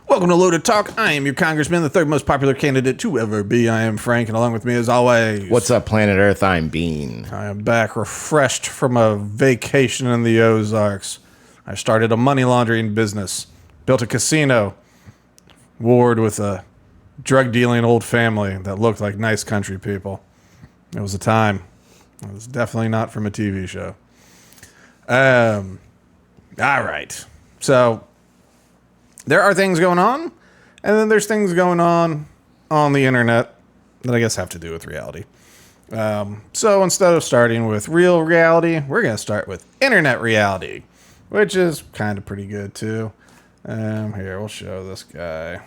Welcome to Loaded Talk. I am your congressman, the third most popular candidate to ever be. I am Frank, and along with me, as always... What's up, planet Earth? I'm Bean. I am back refreshed from a vacation in the Ozarks. I started a money laundering business, built a casino, warred with a drug-dealing old family that looked like nice country people. It was a time. It was definitely not from a TV show. All right. So... there are things going on, and then there's things going on the internet that I guess have to do with reality. So instead of starting with real reality, we're going to start with internet reality, which is kind of pretty good too. Here, we'll show this guy.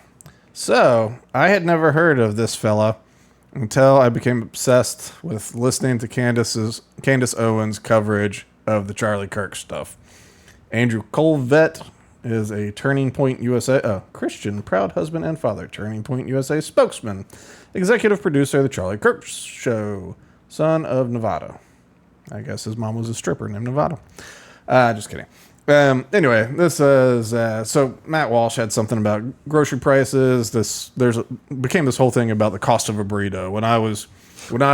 So I had never heard of this fella until I became obsessed with listening to Candace Owens' coverage of the Charlie Kirk stuff. Andrew Colvett is a Turning Point USA, Christian, proud husband and father, Turning Point USA spokesman, executive producer of the Charlie Kirk Show, son of Nevada. I guess his mom was a stripper named Nevada. Just kidding. Anyway, this is, so Matt Walsh had something about grocery prices. Became this whole thing about the cost of a burrito. When I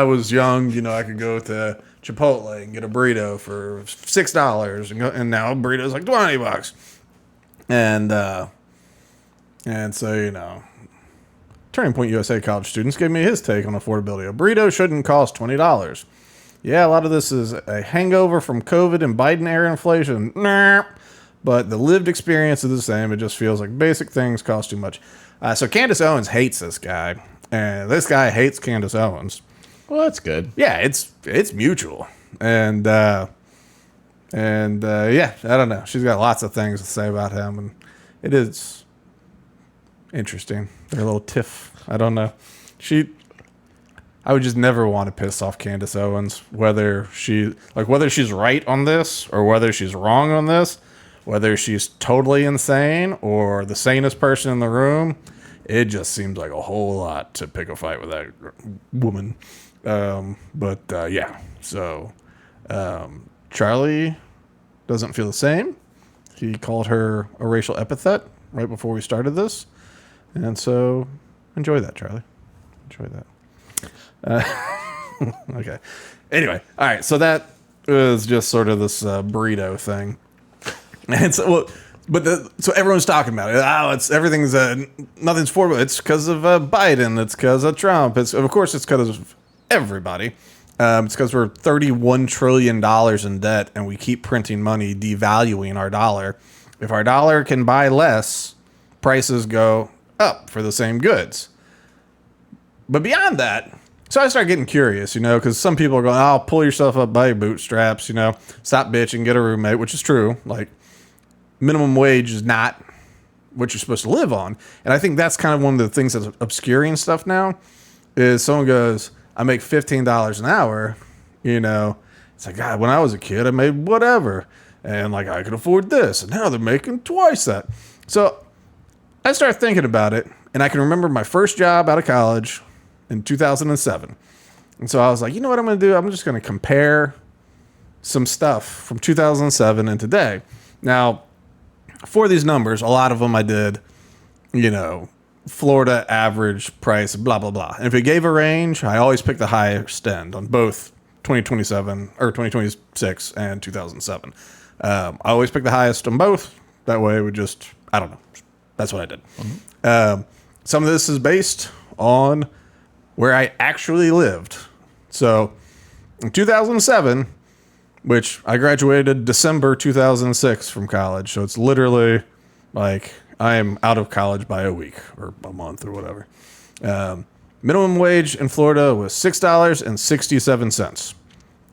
was young, you know, I could go to Chipotle and get a burrito for $6 and now a burrito's like $20. And so, you know, Turning Point USA college students gave me his take on affordability. A burrito shouldn't cost $20. Yeah, a lot of this is a hangover from COVID and Biden-era inflation. Nah, but the lived experience is the same. It just feels like basic things cost too much. So Candace Owens hates this guy, and this guy hates Candace Owens. Well, that's good. Yeah, it's mutual. And yeah, I don't know. She's got lots of things to say about him, and it is interesting. They're a little tiff. I don't know. I would just never want to piss off Candace Owens, whether she's right on this or whether she's wrong on this, whether she's totally insane or the sanest person in the room. It just seems like a whole lot to pick a fight with that woman. Yeah. So, Charlie doesn't feel the same. He called her a racial epithet right before we started this. And so enjoy that, Charlie. Enjoy that. Okay. Anyway. All right. So that was just sort of this burrito thing. And so, so everyone's talking about it. Oh, everything's, nothing's affordable. It's because of Biden. It's because of Trump. Of course, it's because of everybody. It's because we're $31 trillion in debt and we keep printing money, devaluing our dollar. If our dollar can buy less, prices go up for the same goods. But beyond that, so I started getting curious, you know, because some people are going, oh, pull yourself up by your bootstraps, you know, stop bitching, get a roommate, which is true. Like, minimum wage is not what you're supposed to live on. And I think that's kind of one of the things that's obscuring stuff now is someone goes, I make $15 an hour, you know, it's like, God, when I was a kid, I made whatever. And like, I could afford this. And now they're making twice that. So I started thinking about it. And I can remember my first job out of college in 2007. And so I was like, you know what I'm going to do? I'm just going to compare some stuff from 2007 and today. Now, for these numbers, a lot of them I did, you know, Florida average price, blah, blah, blah. And if it gave a range, I always pick the highest end on both 2027 or 2026 and 2007. I always pick the highest on both. That way we just, I don't know. That's what I did. Mm-hmm. Some of this is based on where I actually lived. So in 2007, which I graduated December 2006 from college. So it's literally like I am out of college by a week or a month or whatever. Minimum wage in Florida was $6.67.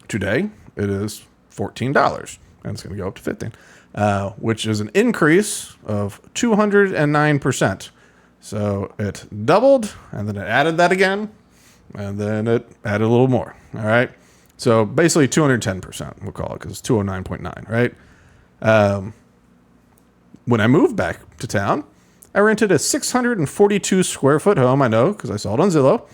Today, it is $14, and it's going to go up to $15, which is an increase of 209%. So it doubled, and then it added that again, and then it added a little more. All right. So basically 210%, we'll call it, because it's 209.9, right? When I moved back to town, I rented a 642 square foot home, I know, because I saw it on Zillow,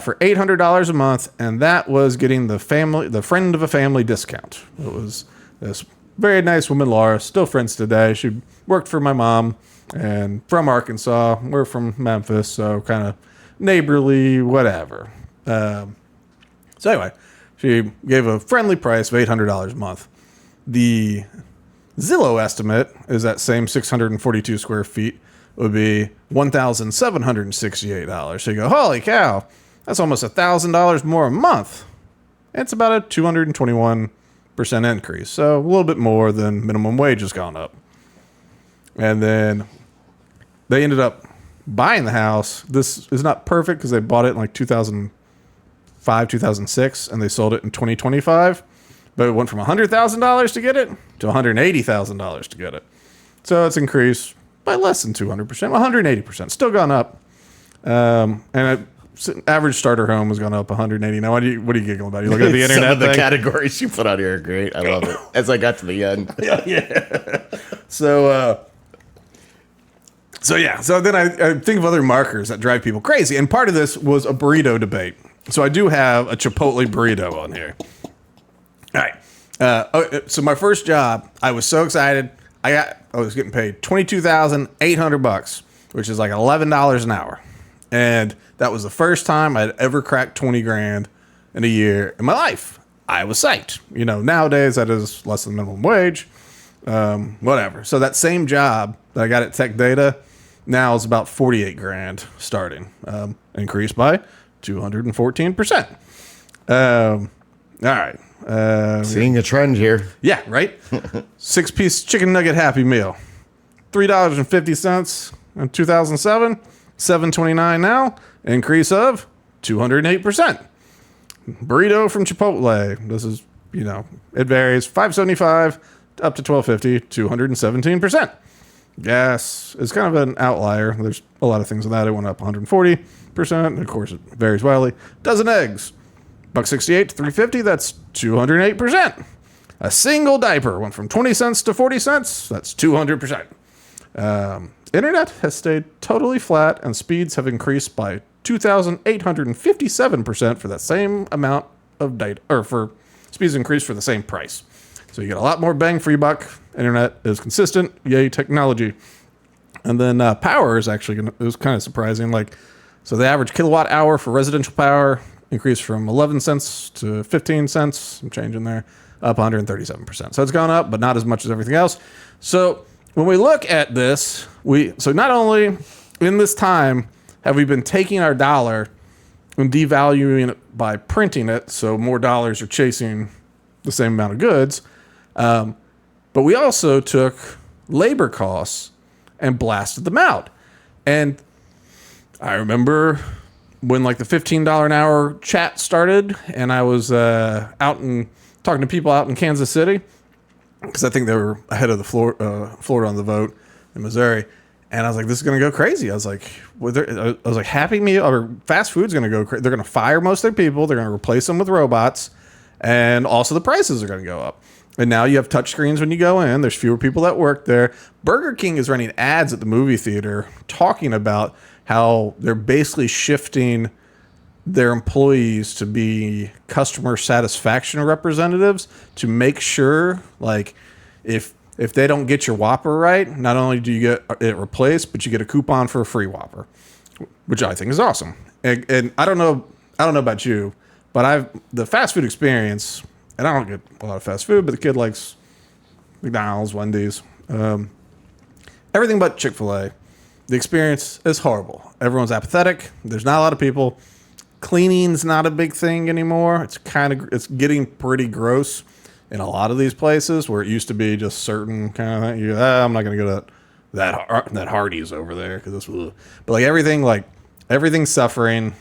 for $800 a month, and that was getting the friend of a family discount. It was this very nice woman, Laura, still friends today. She worked for my mom and from Arkansas. We're from Memphis, so kind of neighborly, whatever. So anyway, she gave a friendly price of $800 a month. The Zillow estimate is that same 642 square feet would be $1,768. So you go, holy cow, that's almost $1,000 more a month. It's about a 221% increase. So a little bit more than minimum wage has gone up. And then they ended up buying the house. This is not perfect because they bought it in like 2005, 2006, and they sold it in 2025. But it went from $100,000 to get it to $180,000 to get it. So it's increased by less than 200%, 180%. Still gone up. And average starter home has gone up 180. Now, what are you giggling about? You looking at the internet? Some of the thing? categories you put on here are great. I love it. As I got to the end. Yeah. So then I think of other markers that drive people crazy. And part of this was a burrito debate. So I do have a Chipotle burrito on here. All right. So my first job, I was so excited. I was getting paid $22,800, which is like $11 an hour. And that was the first time I'd ever cracked 20 grand in a year in my life. I was psyched. You know, nowadays that is less than minimum wage. Whatever. So that same job that I got at Tech Data now is about 48 grand starting. Increased by 214%. All right. Seeing a trend here. Yeah, right? 6-piece chicken nugget Happy Meal. $3.50 in 2007. $7.29 now. Increase of 208%. Burrito from Chipotle. This is, it varies. $5.75 up to $12.50, 217%. Gas is kind of an outlier. There's a lot of things in that. It went up 140%. Of course, it varies wildly. Dozen eggs. $1.68 to $3.50. That's 208%. A single diaper went from 20 cents to 40 cents. That's 200%. Internet has stayed totally flat, and speeds have increased by 2,857% for that same amount of data, or for speeds increased for the same price. So you get a lot more bang for your buck. Internet is consistent. Yay, technology. And then power is actually it was kind of surprising. So the average kilowatt hour for residential power increased from 11 cents to 15 cents. I'm changing there, up 137%. So it's gone up, but not as much as everything else. So when we look at this, so not only in this time have we been taking our dollar and devaluing it by printing it, so more dollars are chasing the same amount of goods, but we also took labor costs and blasted them out. And I remember when the $15 an hour chat started, and I was out and talking to people out in Kansas City, because I think they were ahead of the Florida on the vote in Missouri. And I was like, this is going to go crazy. I was like, Happy Meal or fast food's going to go crazy. They're going to fire most of their people. They're going to replace them with robots. And also the prices are going to go up. And now you have touchscreens when you go in. There's fewer people that work there. Burger King is running ads at the movie theater talking about how they're basically shifting their employees to be customer satisfaction representatives to make sure, if they don't get your Whopper right, not only do you get it replaced, but you get a coupon for a free Whopper, which I think is awesome. And I don't know about you, but the fast food experience, and I don't get a lot of fast food, but the kid likes McDonald's, Wendy's, everything but Chick-fil-A. The experience is horrible. Everyone's apathetic. There's not a lot of people. Cleaning's not a big thing anymore. It's getting pretty gross in a lot of these places where it used to be just certain kind of thing. I'm not going to go to that Hardee's over there because this was. But everything's suffering.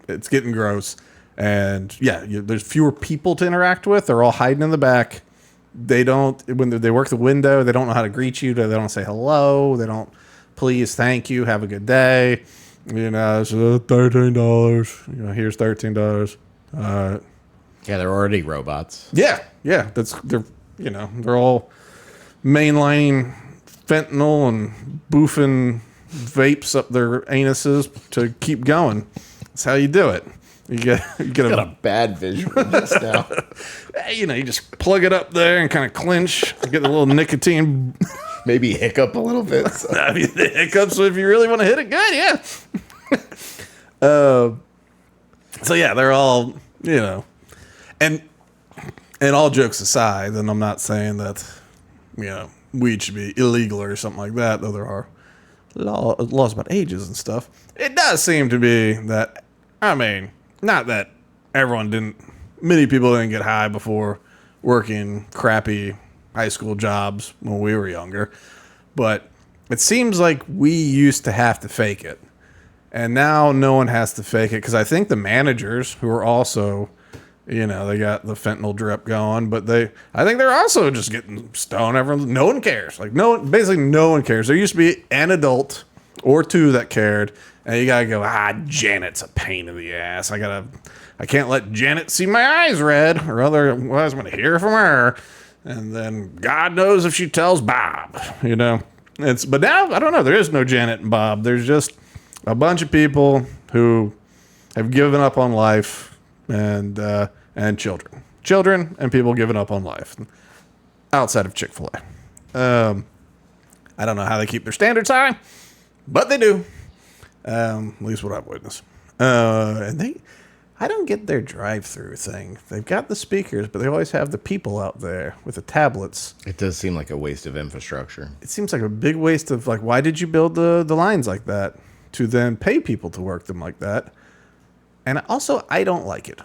It's getting gross, and there's fewer people to interact with. They're all hiding in the back. They don't when they work the window. They don't know how to greet you. They don't say hello. They don't please, thank you, have a good day. It's $13. Here's $13. Yeah, they're already robots. Yeah. They're all mainlining fentanyl and boofing vapes up their anuses to keep going. That's how you do it. You get Got a bad visual just now. you know, you just plug it up there and kind of clinch, get a little nicotine. Maybe hiccup a little bit. So. I mean, the hiccups, so if you really want to hit it good, yeah. So yeah, they're all, you know, and all jokes aside, and I'm not saying that, you know, weed should be illegal or something like that, though there are laws about ages and stuff. It does seem to be that, I mean, not that many people didn't get high before working crappy high school jobs when we were younger, but it seems like we used to have to fake it. And now no one has to fake it, because I think the managers who are also, you know, they got the fentanyl drip going, but I think they're also just getting stoned. No one cares. Like basically no one cares. There used to be an adult or two that cared, and you gotta go, Janet's a pain in the ass. I can't let Janet see my eyes red, or otherwise I'm gonna hear from her. And then God knows if she tells Bob, you know. But now, I don't know, there is no Janet and Bob. There's just a bunch of people who have given up on life, and children and people giving up on life outside of Chick-fil-A. I don't know how they keep their standards high, but they do. At least what I've witnessed. And I don't get their drive-through thing. They've got the speakers, but they always have the people out there with the tablets. It does seem like a waste of infrastructure. It seems like a big waste of, like, why did you build the lines like that to then pay people to work them like that? And also, I don't like it.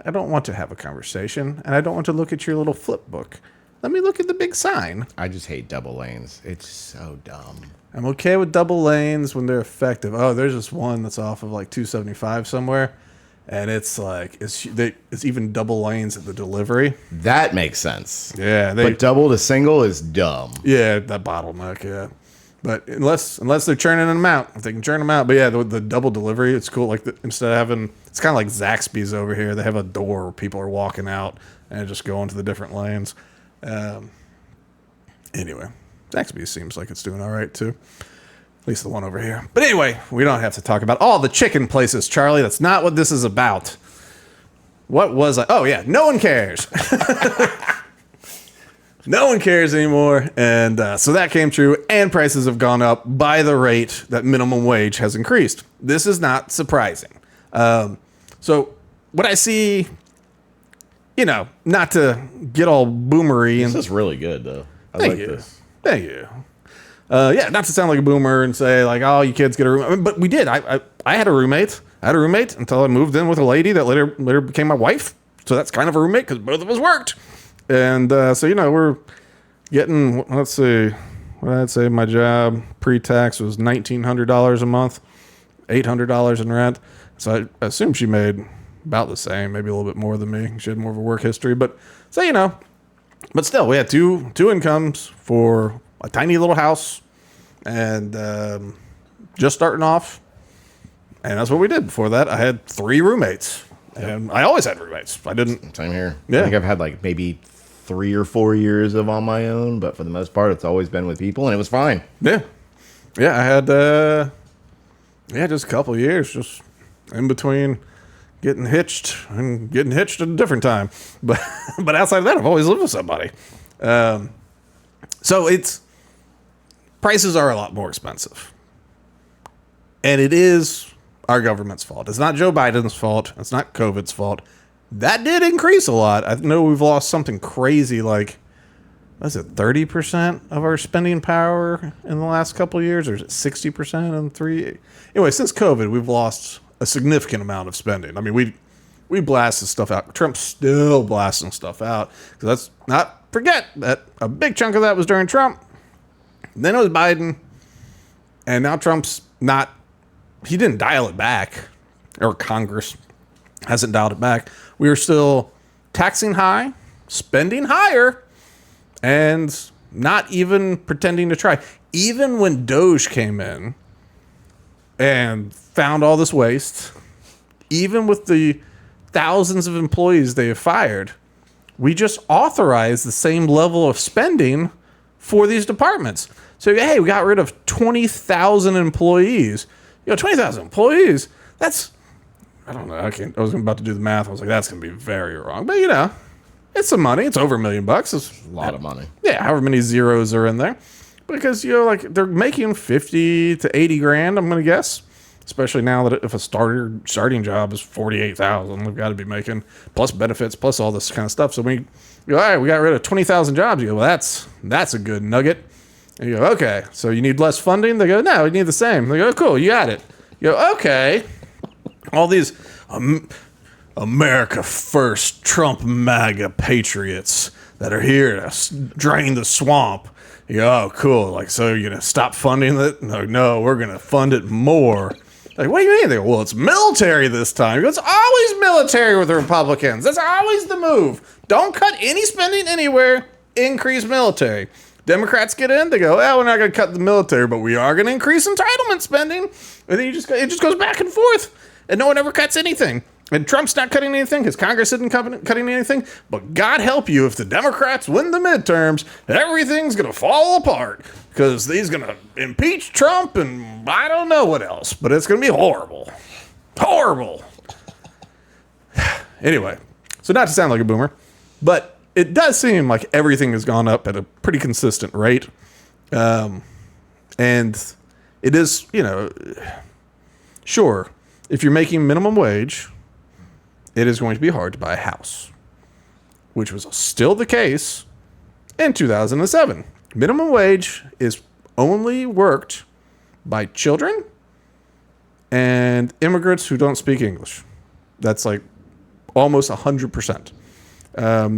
I don't want to have a conversation, and I don't want to look at your little flip book. Let me look at the big sign. I just hate double lanes. It's so dumb. I'm okay with double lanes when they're effective. Oh, there's this one that's off of like 275 somewhere, and it's like it's even double lanes at the delivery. That makes sense. Yeah, but double to single is dumb. Yeah, that bottleneck. Yeah, but unless they're churning them out, if they can churn them out. But yeah, the double delivery, it's cool. Like instead of having, it's kind of like Zaxby's over here. They have a door where people are walking out and just go into the different lanes. Anyway, Zaxby's seems like it's doing all right too. At least the one over here. But anyway, we don't have to talk about all the chicken places, Charlie. That's not what this is about. What was I? Oh, yeah. No one cares. No one cares anymore. And so that came true. And prices have gone up by the rate that minimum wage has increased. This is not surprising. So what I see, you know, not to get all boomery. This is really good, though. I like this. Thank you. Yeah, not to sound like a boomer and say like, oh, you kids get a roommate, but we did. I had a roommate. I had a roommate until I moved in with a lady that later became my wife. So that's kind of a roommate because both of us worked. And so, you know, we're getting, let's see, what did I say? My job pre-tax was $1,900 a month, $800 in rent. So I assume she made about the same, maybe a little bit more than me. She had more of a work history, but so, you know, but still, we had two incomes for a tiny little house, and just starting off, and that's what we did. Before that, I had 3 roommates, and I always had roommates. I didn't. Same here. Yeah. I think I've had like maybe 3 or 4 years of on my own, but for the most part, it's always been with people, and it was fine. Yeah, I had just a couple of years, just in between getting hitched at a different time, but outside of that, I've always lived with somebody. So prices are a lot more expensive. And it is our government's fault. It's not Joe Biden's fault. It's not COVID's fault. That did increase a lot. I know we've lost something crazy like, what is it, 30% of our spending power in the last couple of years? Or is it 60% in 3? Anyway, since COVID, we've lost a significant amount of spending. I mean, we blasted stuff out. Trump's still blasting stuff out. Because let's not forget that a big chunk of that was during Trump. Then it was Biden, and now Trump's not, he didn't dial it back, or Congress hasn't dialed it back. We are still taxing high, spending higher, and not even pretending to try. Even when Doge came in and found all this waste, even with the thousands of employees they have fired, we just authorized the same level of spending for these departments. So, hey, we got rid of 20,000 employees. 20,000 employees, that's I don't know. I was about to do the math. I was like, that's going to be very wrong. But, it's some money. It's over $1 million. It's A lot of money. Yeah, however many zeros are in there. Because, they're making 50 to 80 grand, I'm going to guess. Especially now that if a starting job is 48,000, they've got to be making plus benefits, plus all this kind of stuff. So when you go, all right, we got rid of 20,000 jobs. You go, well, that's a good nugget. And you go, okay, so you need less funding? They go, no, we need the same. They go, cool, you got it. You go, okay. All these America First, Trump MAGA patriots that are here to drain the swamp. You go, oh, cool. Like, so you're going to stop funding it? No, we're going to fund it more. Like, what do you mean? They go, well, it's military this time. He goes, it's always military with the Republicans. That's always the move. Don't cut any spending anywhere. Increase military. Democrats get in. They go, we're not going to cut the military, but we are going to increase entitlement spending. And then it just goes back and forth. And no one ever cuts anything. And Trump's not cutting anything. His Congress isn't cutting anything. But God help you if the Democrats win the midterms, everything's going to fall apart. Because he's going to impeach Trump and I don't know what else. But it's going to be horrible. Horrible. Anyway, so not to sound like a boomer, but it does seem like everything has gone up at a pretty consistent rate. And it is, sure, if you're making minimum wage, it is going to be hard to buy a house, which was still the case in 2007. Minimum wage is only worked by children and immigrants who don't speak English. That's like almost 100%.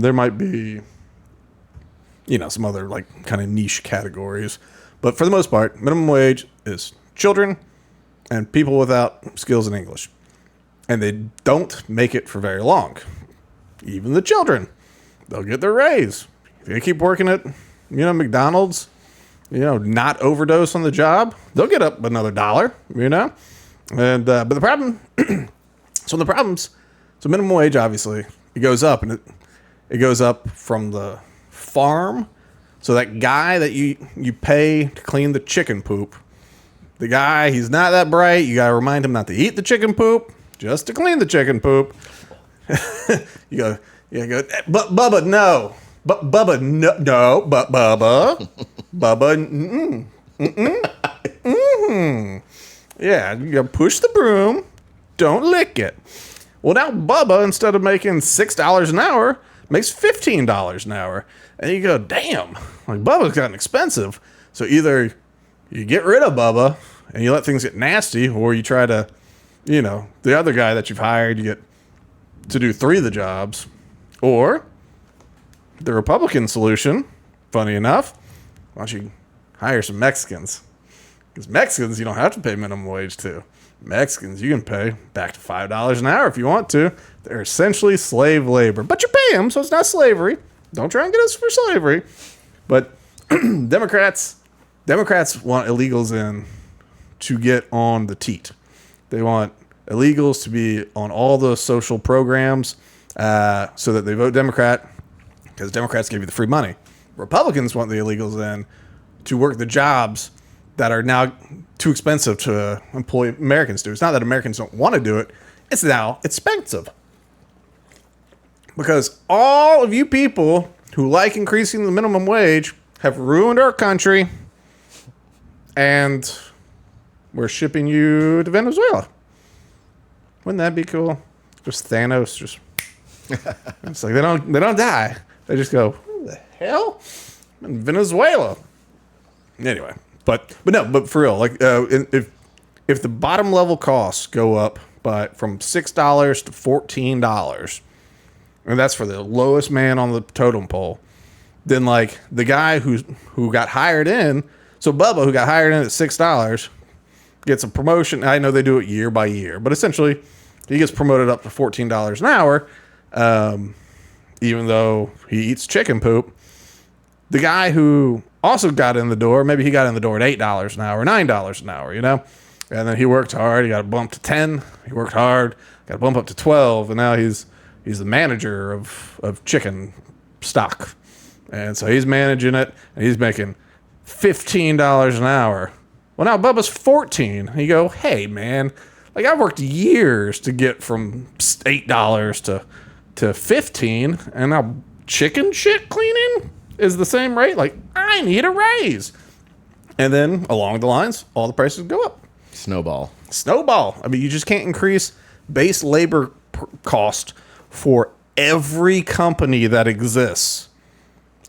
There might be, some other like kind of niche categories, but for the most part, minimum wage is children and people without skills in English. And they don't make it for very long. Even the children, they'll get their raise. If they keep working at, McDonald's, not overdose on the job, they'll get up another $1, And, but the problem, so minimum wage, obviously, it goes up and it goes up from the farm. So that guy that you pay to clean the chicken poop, the guy, he's not that bright. You got to remind him not to eat the chicken poop, just to clean the chicken poop. you go, but Bubba, no. But Bubba, no, but Bubba, Yeah, you gotta push the broom, don't lick it. Well, now Bubba, instead of making $6 an hour, makes $15 an hour. And you go, damn, like Bubba's gotten expensive. So either you get rid of Bubba and you let things get nasty, or you try to, the other guy that you've hired, you get to do 3 of the jobs. Or the Republican solution, funny enough, why don't you hire some Mexicans? Because Mexicans, you don't have to pay minimum wage to. Mexicans, you can pay back to $5 an hour if you want to. They're essentially slave labor. But you pay them, so it's not slavery. Don't try and get us for slavery. But Democrats want illegals in to get on the teat. They want illegals to be on all the social programs so that they vote Democrat, because Democrats give you the free money. Republicans want the illegals in to work the jobs that are now too expensive to employ Americans to. It's not that Americans don't want to do it. It's now expensive. Because all of you people who like increasing the minimum wage have ruined our country, and we're shipping you to Venezuela. Wouldn't that be cool? Just Thanos, it's like they don't die. They just go, who the hell? I'm in Venezuela. Anyway, but for real, like if the bottom level costs go up from $6 to $14, and that's for the lowest man on the totem pole, then like the guy who got hired in, so Bubba, who got hired in at $6, gets a promotion. I know they do it year by year, but essentially he gets promoted up to $14 an hour, even though he eats chicken poop. The guy who also got in the door, maybe he got in the door at $8 an hour, $9 an hour, and then he worked hard. He got a bump to 10. He worked hard, got a bump up to 12, and now he's the manager of chicken stock. And so he's managing it, and he's making $15 an hour. Well, now Bubba's 14. You go, hey, man, Like I've worked years to get from $8 to 15, and now chicken shit cleaning is the same rate. Like I need a raise, and then along the lines, all the prices go up. Snowball. I mean, you just can't increase base labor cost for every company that exists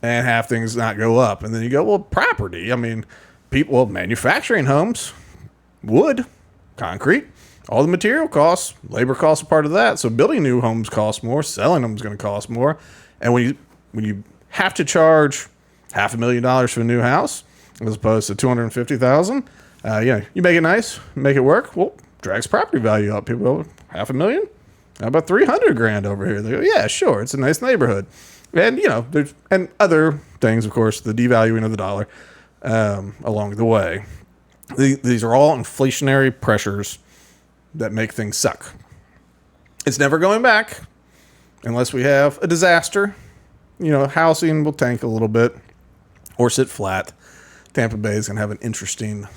and have things not go up. And then you go, well, property. I mean, manufacturing homes, wood, concrete, all the material costs, labor costs are part of that. So building new homes costs more, selling them is going to cost more. And when you have to charge $500,000 for a new house as opposed to $250,000, you make it nice, make it work. Well, drags property value up. People go, $500,000? How about $300,000 over here? They go, yeah, sure, it's a nice neighborhood. And there's other things, of course, the devaluing of the dollar along the way. These are all inflationary pressures that make things suck. It's never going back unless we have a disaster. Housing will tank a little bit or sit flat. Tampa Bay is going to have an interesting.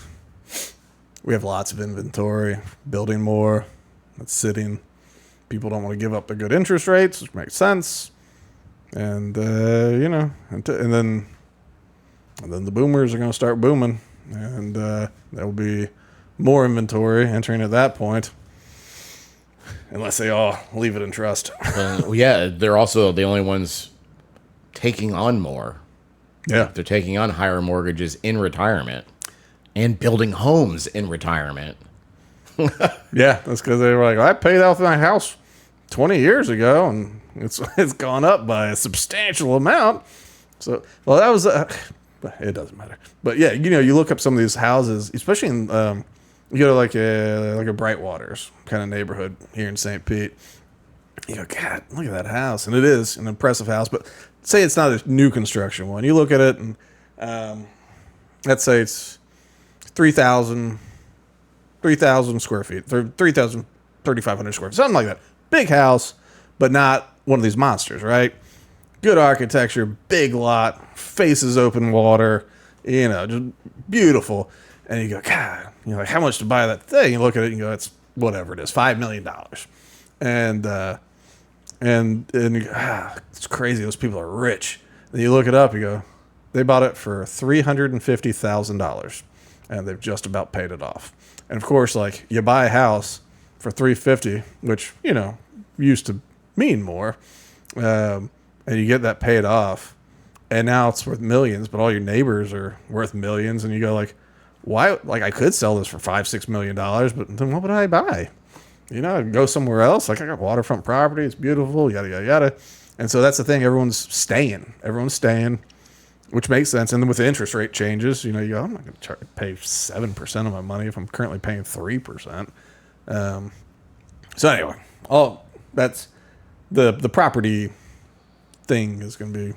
We have lots of inventory, building more, that's sitting. People don't want to give up the good interest rates, which makes sense. And and then the boomers are going to start booming, and there will be more inventory entering at that point, unless they all leave it in trust. They're also the only ones taking on more. Yeah, they're taking on higher mortgages in retirement and building homes in retirement. Yeah, that's because they were like, I paid off my house 20 years ago, and it's gone up by a substantial amount. So, well, that was it doesn't matter. But yeah, you look up some of these houses, especially in you go to like a Brightwaters kind of neighborhood here in St. Pete. You go, God, look at that house, and it is an impressive house. But say it's not a new construction one. You look at it, and let's say it's 3,000 square feet, 3,500 square feet, something like that. Big house, but not one of these monsters, right? Good architecture, big lot, faces open water, just beautiful. And you go, God, like, how much to buy that thing? You look at it and you go, it's whatever it is, $5 million. And you go, it's crazy. Those people are rich. Then you look it up, you go, they bought it for $350,000, and they've just about paid it off. And of course, like, you buy a house for $350,000, which used to mean more, and you get that paid off, and now it's worth millions. But all your neighbors are worth millions, and you go like, why? Like, I could sell this for $5-6 million, but then what would I buy? Go somewhere else. Like, I got waterfront property. It's beautiful. Yada yada yada. And so that's the thing. Everyone's staying, which makes sense. And then with the interest rate changes, you go, I'm not going to pay 7% of my money if I'm currently paying 3%. So anyway, that's the property thing is going to be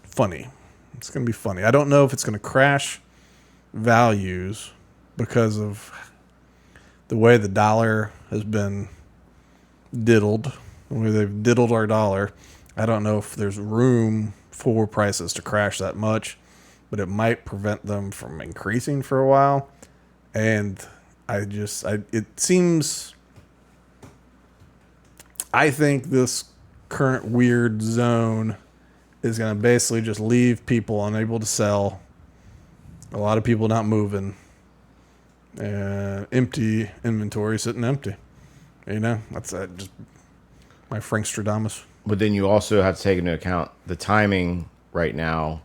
funny. It's going to be funny. I don't know if it's going to crash values because of the way the dollar has been diddled, the way they've diddled our dollar. I don't know if there's room for prices to crash that much, but it might prevent them from increasing for a while. And I think this current weird zone is going to basically just leave people unable to sell. A lot of people not moving. Empty inventory sitting empty. That's just my Frank Stradamus. But then you also have to take into account the timing right now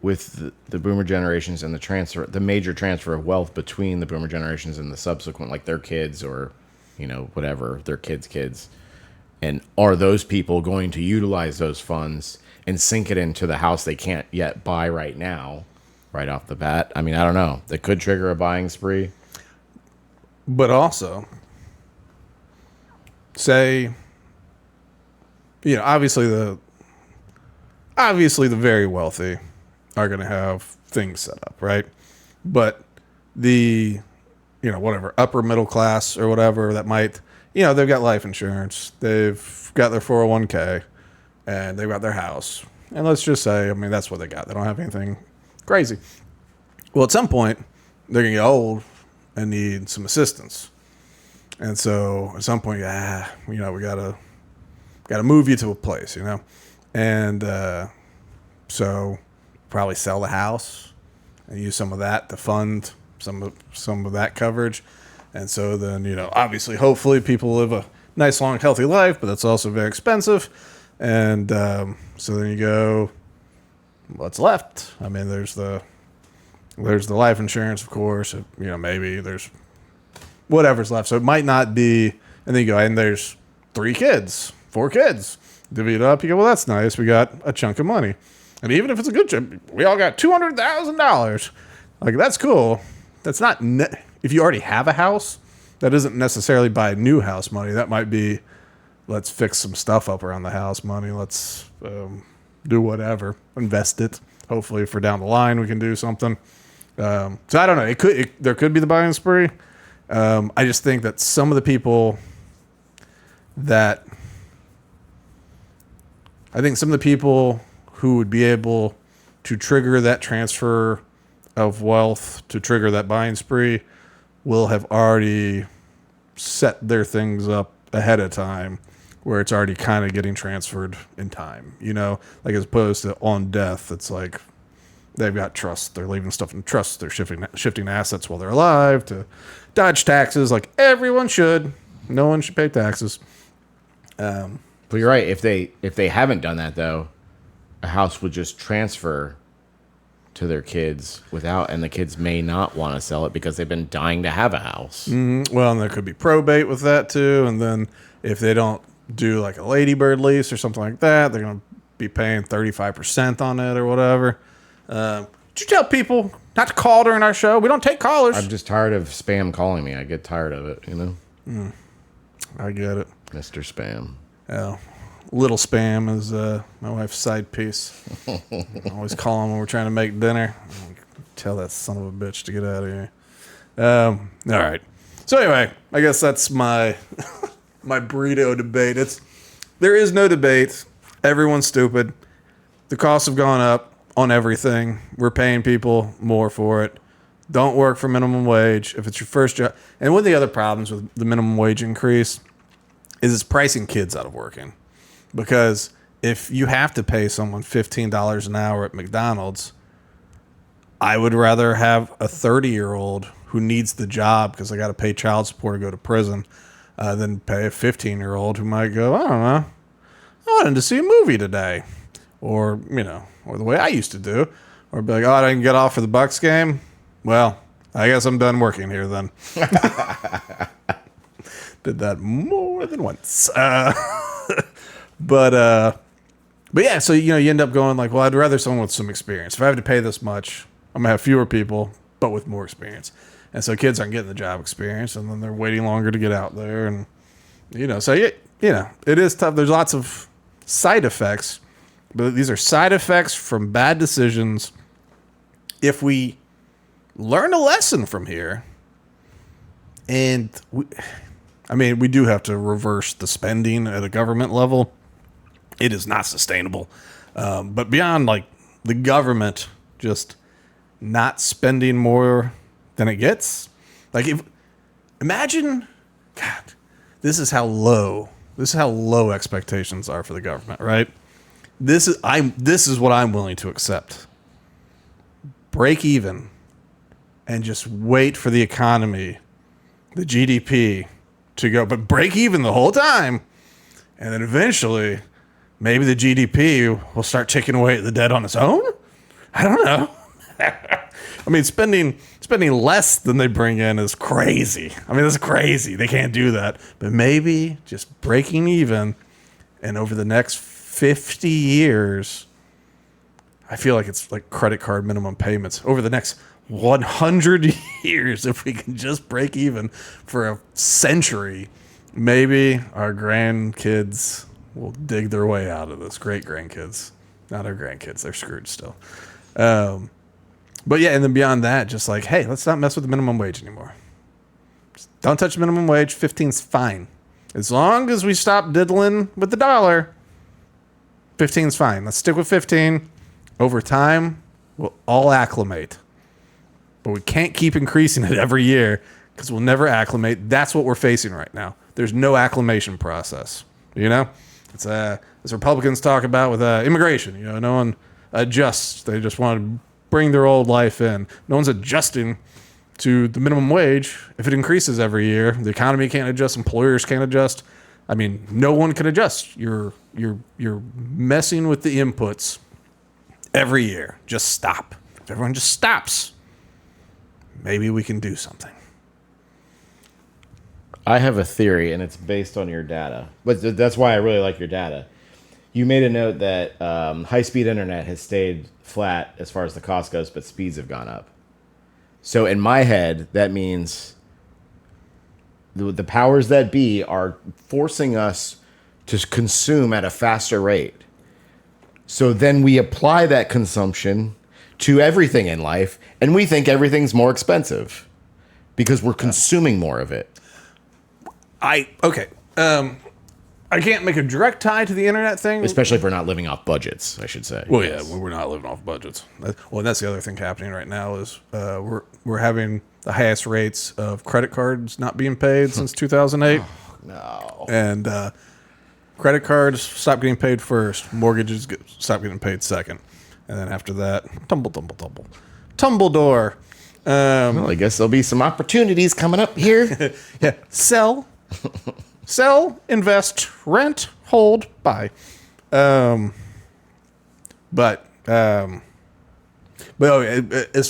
with the boomer generations and the major transfer of wealth between the boomer generations and the subsequent, like their kids or, whatever, their kids. And are those people going to utilize those funds and sink it into the house they can't yet buy right now, right off the bat? I mean, I don't know. That could trigger a buying spree. But also, say, obviously the very wealthy are going to have things set up, right? But the, whatever, upper middle class or whatever that might, they've got life insurance, they've got their 401k, and they've got their house. And let's just say, that's what they got. They don't have anything crazy. Well, at some point, they're going to get old and need some assistance. And so at some point, we gotta move you to a place, and so probably sell the house and use some of that to fund some of that coverage. And so then, obviously, hopefully people live a nice, long, healthy life, but that's also very expensive. And so then you go, what's left? I mean, there's the life insurance, of course. Maybe there's whatever's left. So it might not be, and then you go, and there's 4 kids. Divvy it up. You go, well, that's nice. We got a chunk of money. And even if it's a good chunk, we all got $200,000. Like, that's cool. That's not, if you already have a house, that isn't necessarily buy new house money. That might be, let's fix some stuff up around the house money. Let's do whatever. Invest it. Hopefully for down the line, we can do something. So I don't know. There could be the buying spree. I just think that some of the people who would be able to trigger that transfer of wealth, to trigger that buying spree, will have already set their things up ahead of time where it's already kind of getting transferred in time, like as opposed to on death. It's like they've got trust. They're leaving stuff in trust. They're shifting assets while they're alive to dodge taxes like everyone should. No one should pay taxes. But you're right. If they haven't done that, though, a house would just transfer to their kids and the kids may not want to sell it because they've been dying to have a house. Mm-hmm. Well, and there could be probate with that too. And then if they don't do like a ladybird lease or something like that, they're going to be paying 35% on it or whatever. Did you tell people not to call during our show? We don't take callers. I'm just tired of spam calling me. I get tired of it, I get it. Mr. Spam. Yeah. Little Spam is my wife's side piece. I always call him when we're trying to make dinner. Tell that son of a bitch to get out of here. All right. So anyway, I guess that's my my burrito debate. There is no debate. Everyone's stupid. The costs have gone up on everything. We're paying people more for it. Don't work for minimum wage if it's your first job. And one of the other problems with the minimum wage increase is it's pricing kids out of working. Because if you have to pay someone $15 an hour at McDonald's, I would rather have a 30-year-old who needs the job because I got to pay child support or go to prison than pay a 15-year-old who might go, I don't know, I wanted to see a movie today. Or, or the way I used to do. Or be like, oh, I didn't get off for the Bucks game? Well, I guess I'm done working here then. Did that more than once. But yeah, so, you end up going like, well, I'd rather someone with some experience. If I have to pay this much, I'm going to have fewer people, but with more experience. And so kids aren't getting the job experience, and then they're waiting longer to get out there. And, so, it is tough. There's lots of side effects, but these are side effects from bad decisions. If we learn a lesson from here, and we do have to reverse the spending at a government level. It is not sustainable. But beyond like the government just not spending more than it gets, like imagine, God, this is how low expectations are for the government, right? This is what I'm willing to accept. Break even and just wait for the economy, the GDP to go, but break even the whole time. And then eventually maybe the GDP will start chipping away at the debt on its own. I don't know. Spending less than they bring in is crazy. That's crazy. They can't do that. But maybe just breaking even, and over the next 50 years, I feel like it's like credit card minimum payments. Over the next 100 years, if we can just break even for a century, maybe our grandkids will dig their way out of this. Great grandkids, not our grandkids. They're screwed still. But yeah, and then beyond that, just like, hey, let's not mess with the minimum wage anymore. Just don't touch minimum wage. 15's fine. As long as we stop diddling with the dollar, 15's fine. Let's stick with 15. Over time, we'll all acclimate. But we can't keep increasing it every year because we'll never acclimate. That's what we're facing right now. There's no acclimation process. You know, it's as Republicans talk about with immigration. You know, no one adjusts. They just want to bring their old life in. No one's adjusting to the minimum wage. If it increases every year, the economy can't adjust. Employers can't adjust. I mean, no one can adjust. You're messing with the inputs every year. Just stop. If everyone just stops, maybe we can do something. I have a theory, and it's based on your data. But that's why I really like your data. You made a note that high-speed internet has stayed flat as far as the cost goes, but speeds have gone up. So in my head, that means the powers that be are forcing us to consume at a faster rate. So then we apply that consumption to everything in life, and we think everything's more expensive because we're consuming more of it. I can't make a direct tie to the internet thing. Especially if we're not living off budgets, I should say. Well, yeah, we're not living off budgets. Well, that's the other thing happening right now is we're having the highest rates of credit cards not being paid since 2008. Oh, no. And credit cards stop getting paid first. Mortgages stop getting paid second. And then after that, Tumbledore. Well, I guess there'll be some opportunities coming up here. Yeah, sell, invest, rent, hold, buy. But as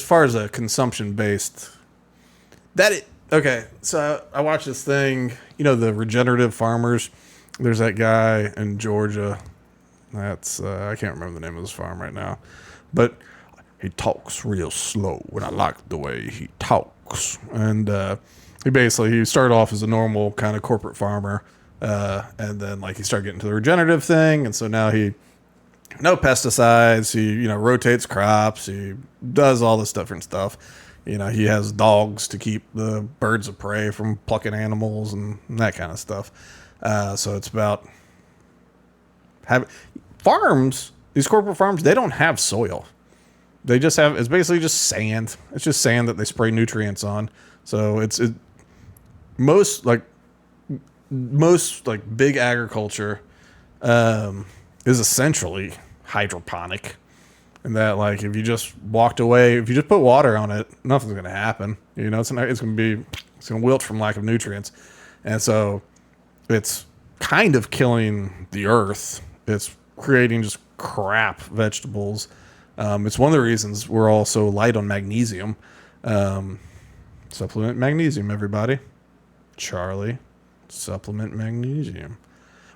far as a consumption based, so I watched this thing. You know, the regenerative farmers. There's that guy in Georgia. That's I can't remember the name of his farm right now, but he talks real slow, and I like the way he talks. And he started off as a normal kind of corporate farmer, and then he started getting to the regenerative thing, and so now no pesticides. He rotates crops. He does all this different stuff. He has dogs to keep the birds of prey from plucking animals and that kind of stuff. So it's about having farms. These corporate farms, they don't have soil. It's basically just sand. It's just sand that they spray nutrients on. So most big agriculture is essentially hydroponic. And that if you just walked away, if you just put water on it, nothing's going to happen. It's going to wilt from lack of nutrients. And so it's kind of killing the earth. It's creating just crap vegetables. It's one of the reasons we're all so light on magnesium. Supplement magnesium, everybody. Charlie, supplement magnesium.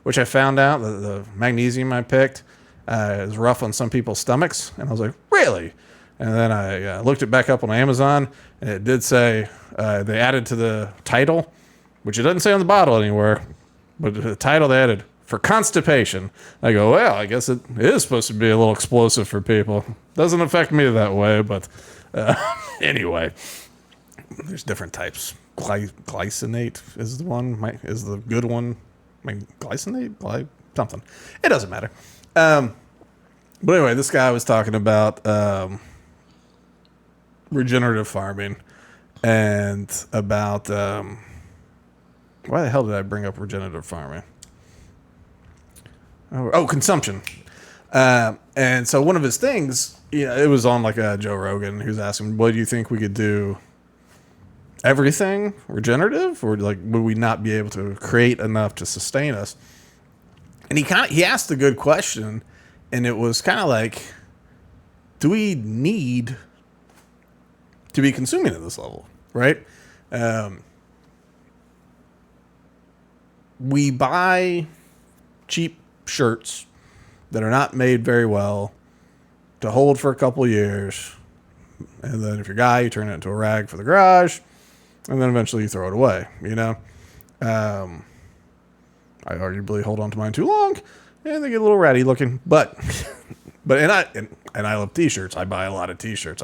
Which I found out that the magnesium I picked is rough on some people's stomachs. And I was like, really? And then I looked it back up on Amazon, and it did say they added to the title, which it doesn't say on the bottle anywhere, but the title they added, for constipation. I go, well, I guess it is supposed to be a little explosive for people. Doesn't affect me that way, but anyway, there's different types. Glycinate is the one, is the good one. Glycinate? Something. It doesn't matter. But anyway, this guy was talking about regenerative farming and about why the hell did I bring up regenerative farming? Oh, consumption. And so one of his things, it was on Joe Rogan, who's asking, what do you think we could do? Everything regenerative, or would we not be able to create enough to sustain us? And he asked a good question, and it was kind of do we need to be consuming at this level, right? We buy cheap shirts that are not made very well to hold for a couple of years, and then if you're a guy, you turn it into a rag for the garage, and then eventually you throw it away. I arguably hold on to mine too long, and they get a little ratty looking. But I love t-shirts. I buy a lot of t-shirts.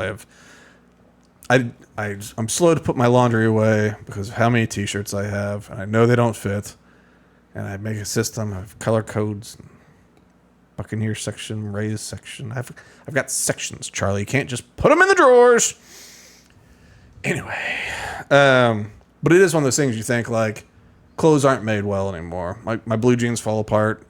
I'm slow to put my laundry away because of how many t-shirts I have, and I know they don't fit. And I make a system of color codes, Buccaneer section, Rays section. I've got sections, Charlie. You can't just put them in the drawers. Anyway, but But it is one of those things you think like clothes aren't made well anymore. My blue jeans fall apart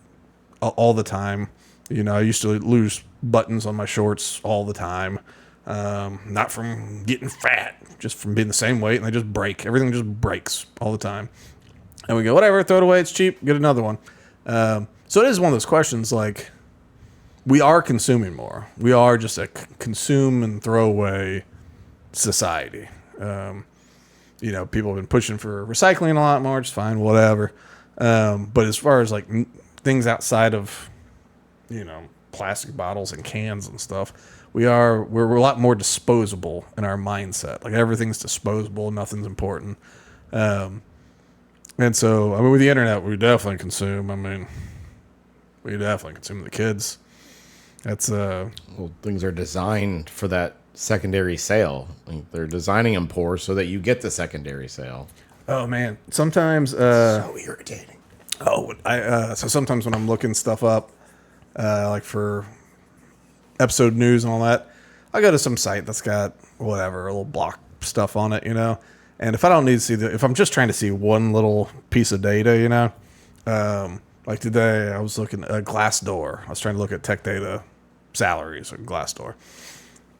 all the time. You know, I used to lose buttons on my shorts all the time. Not from getting fat, just from being the same weight, and they just break. Everything just breaks all the time. And we go, whatever, throw it away. It's cheap. Get another one. So it is one of those questions like we are consuming more. We are just a consume and throw away society. You know, people have been pushing for recycling a lot more. It's fine, whatever. But as far as like things outside of, you know, plastic bottles and cans and stuff, we're a lot more disposable in our mindset. Like everything's disposable, nothing's important. And so, I mean, with the internet, we definitely consume. I mean, we definitely consume the kids. That's well, things are designed for that secondary sale. Like, they're designing them poor so that you get the secondary sale. Oh man, sometimes So irritating. So sometimes when I'm looking stuff up, like for episode news and all that, I go to some site that's got whatever, a little block stuff on it, you know. And if I don't need to see if I'm just trying to see one little piece of data, you know, like today I was looking at Glassdoor. I was trying to look at tech data salaries at Glassdoor.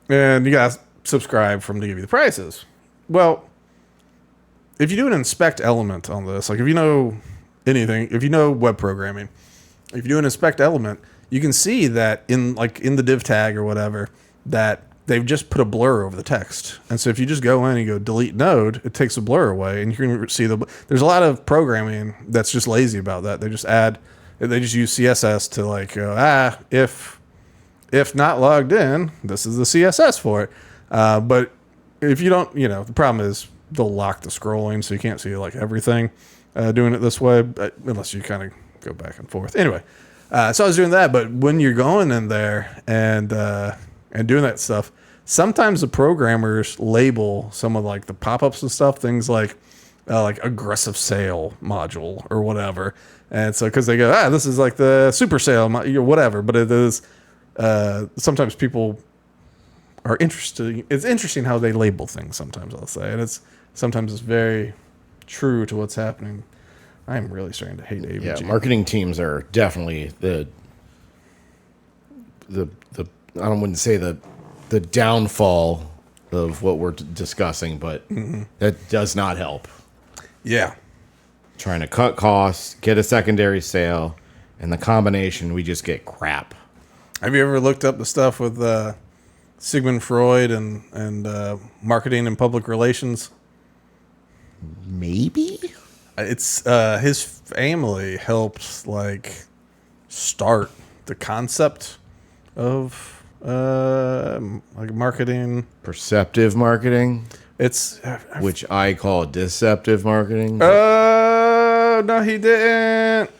And you guys subscribe for them to give you the prices. Well, if you do an inspect element on this, like if you know anything, if you know web programming, if you do an inspect element, you can see that in the div tag or whatever, that they've just put a blur over the text. And so if you just go in and go delete node, it takes the blur away, and you can see there's a lot of programming that's just lazy about that. They just use CSS to like if not logged in, this is the CSS for it. But if you don't, you know, the problem is they'll lock the scrolling, so you can't see like everything doing it this way, unless you kind of go back and forth. Anyway, so I was doing that, but when you're going in there and doing that stuff, sometimes the programmers label some of like the pop-ups and stuff, things like aggressive sale module or whatever. And so, cause they go, this is like the super sale, whatever, but it is, sometimes people are interested. It's interesting how they label things sometimes, I'll say. And sometimes it's very true to what's happening. I'm really starting to hate ABG. Yeah, marketing teams are definitely the I wouldn't say the downfall of what we're discussing, but that does not help. Yeah. Trying to cut costs, get a secondary sale, and the combination, we just get crap. Have you ever looked up the stuff with Sigmund Freud and marketing and public relations? Maybe? It's his family helped like start the concept of like marketing, Perceptive marketing, it's which I call deceptive marketing. no, he didn't.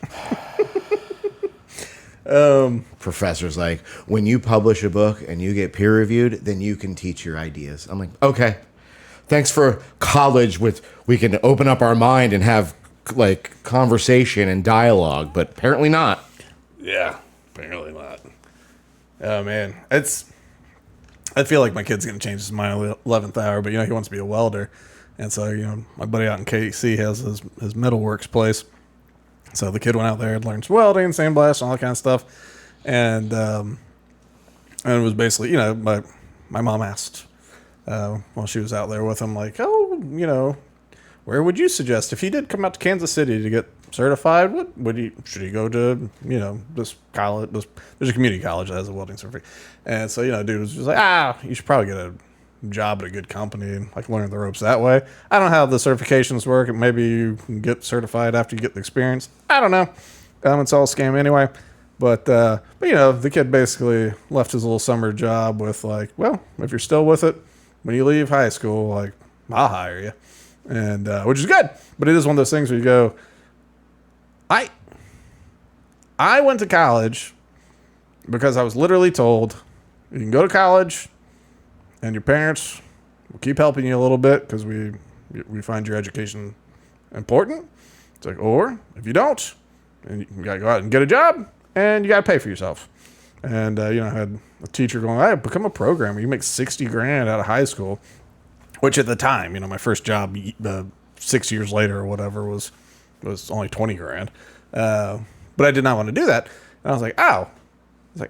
Professor's like, when you publish a book and you get peer reviewed, then you can teach your ideas. I'm like, okay, thanks for college. We can open up our mind and have like conversation and dialogue, but apparently not. Yeah, apparently not. Oh man, I feel like my kid's gonna change his mind at the 11th hour, but you know he wants to be a welder, and so you know my buddy out in KC has his metalworks place. So the kid went out there and learned welding, sandblast, all that kind of stuff, and it was basically, you know, my mom asked while she was out there with him, like, oh, you know, where would you suggest if he did come out to Kansas City to get certified? Should he go to, you know, this college? There's a community college that has a welding certificate, and so you know, dude was just like, you should probably get a job at a good company and like learn the ropes that way. I don't know how the certifications work, and maybe you can get certified after you get the experience. I don't know. It's all a scam anyway. But you know, the kid basically left his little summer job with like, well, if you're still with it when you leave high school, like I'll hire you, and which is good. But it is one of those things where you go, I went to college because I was literally told you can go to college and your parents will keep helping you a little bit because we find your education important. It's like, or if you don't, and you got to go out and get a job and you got to pay for yourself. And, you know, I had a teacher going, hey, become a programmer. You make $60,000 out of high school, which at the time, you know, my first job 6 years later or whatever was only 20 grand. But I did not want to do that. And I was like, oh,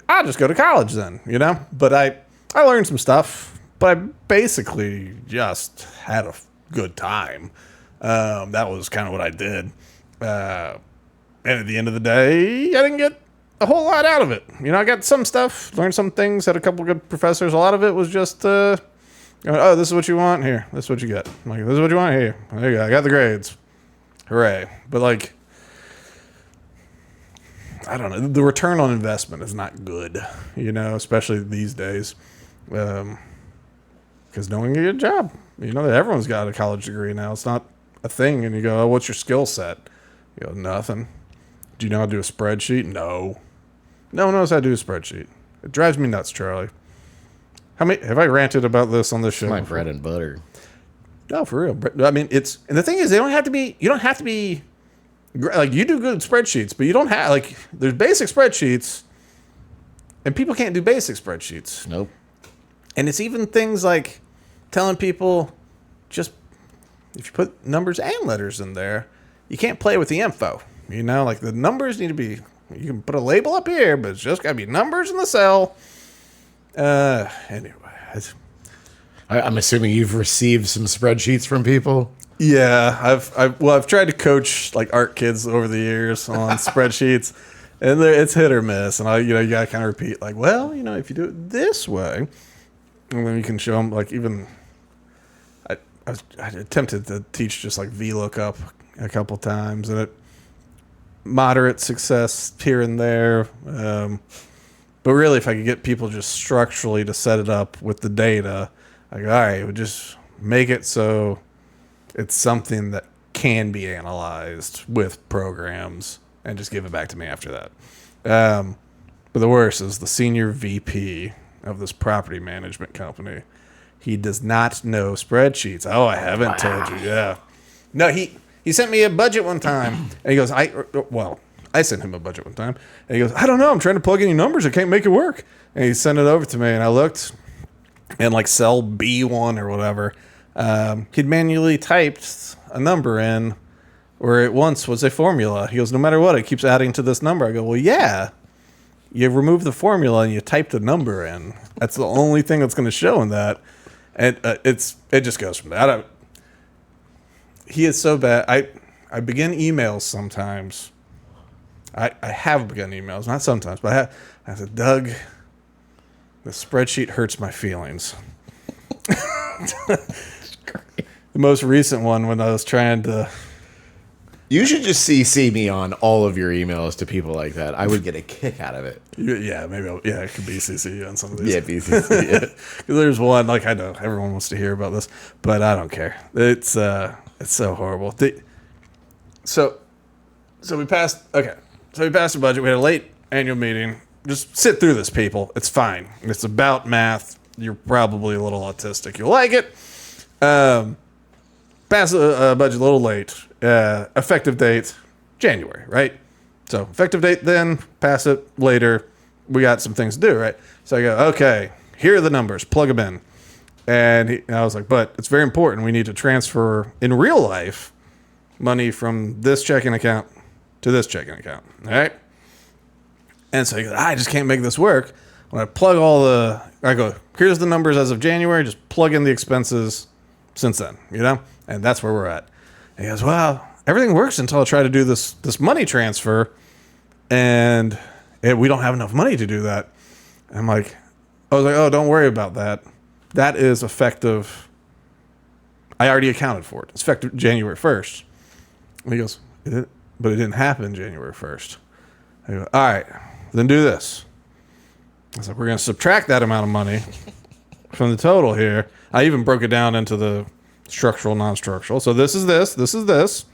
I'll just go to college then, you know? But I learned some stuff, but I basically just had a good time. That was kind of what I did. And at the end of the day, I didn't get a whole lot out of it. You know, I got some stuff, learned some things, had a couple good professors. A lot of it was just, oh, this is what you want? Here. This is what you get. I'm like, this is what you want? Here. There you go. I got the grades. Hooray. But, like, I don't know. The return on investment is not good, you know, especially these days. Because no one can get a job. You know, everyone's got a college degree now. It's not a thing. And you go, oh, what's your skill set? You go, nothing. Do you know how to do a spreadsheet? No. No one knows how to do a spreadsheet. It drives me nuts, Charlie. How many have I ranted about this on this show? My bread and butter. No, for real. I mean, it's, and the thing is, you don't have to be like, you do good spreadsheets, but you don't have, like, there's basic spreadsheets, and people can't do basic spreadsheets. Nope. And it's even things like telling people, just, if you put numbers and letters in there, you can't play with the info. You know, like, the numbers need to be, you can put a label up here, but it's just got to be numbers in the cell. Anyway. I'm assuming you've received some spreadsheets from people. Yeah, I've tried to coach like art kids over the years on spreadsheets, and it's hit or miss. And you gotta kind of repeat like, well, you know, if you do it this way, and then you can show them like even. I attempted to teach just like VLOOKUP a couple times, and it moderate success here and there. But really, if I could get people just structurally to set it up with the data, like, all right, we'll just make it so it's something that can be analyzed with programs and just give it back to me after that. But the worst is the senior VP of this property management company. He does not know spreadsheets. Oh, I haven't told you. Yeah. No, he sent me a budget one time, and he goes, I sent him a budget one time, and he goes, I don't know, I'm trying to plug any numbers, I can't make it work. And he sent it over to me, and I looked, and like cell B1 or whatever, he'd manually typed a number in where it once was a formula. He goes, no matter what, it keeps adding to this number. I go, well, yeah, you remove the formula and you typed a number in. That's the only thing that's going to show in that. And it just goes from that. He is so bad. I begin emails sometimes. I have begun emails, not sometimes, but I said, Doug, the spreadsheet hurts my feelings. The most recent one when I was trying to... You should just CC me on all of your emails to people like that. I would get a kick out of it. Yeah, maybe it could BCC on some of these. Yeah, BCC. Yeah. There's one, like, I know everyone wants to hear about this, but I don't care. It's so horrible. So we passed the budget. We had a late annual meeting. Just sit through this, people. It's fine. It's about math. You're probably a little autistic. You'll like it. Pass the budget a little late. Effective date, January, right? So effective date then, pass it later. We got some things to do, right? So I go, okay, here are the numbers. Plug them in. And I was like, but it's very important. We need to transfer, in real life, money from this checking account to this checking account, all right? And so he goes, I just can't make this work. When I plug I go, here's the numbers as of January, just plug in the expenses since then, you know? And that's where we're at. And he goes, well, everything works until I try to do this money transfer, and we don't have enough money to do that. And I was like, oh, don't worry about that. That is effective. I already accounted for it. It's effective January 1st. And he goes, but it didn't happen January 1st. I go, all right, then do this. I was like, we're going to subtract that amount of money from the total here. I even broke it down into the structural, non-structural. So this is this.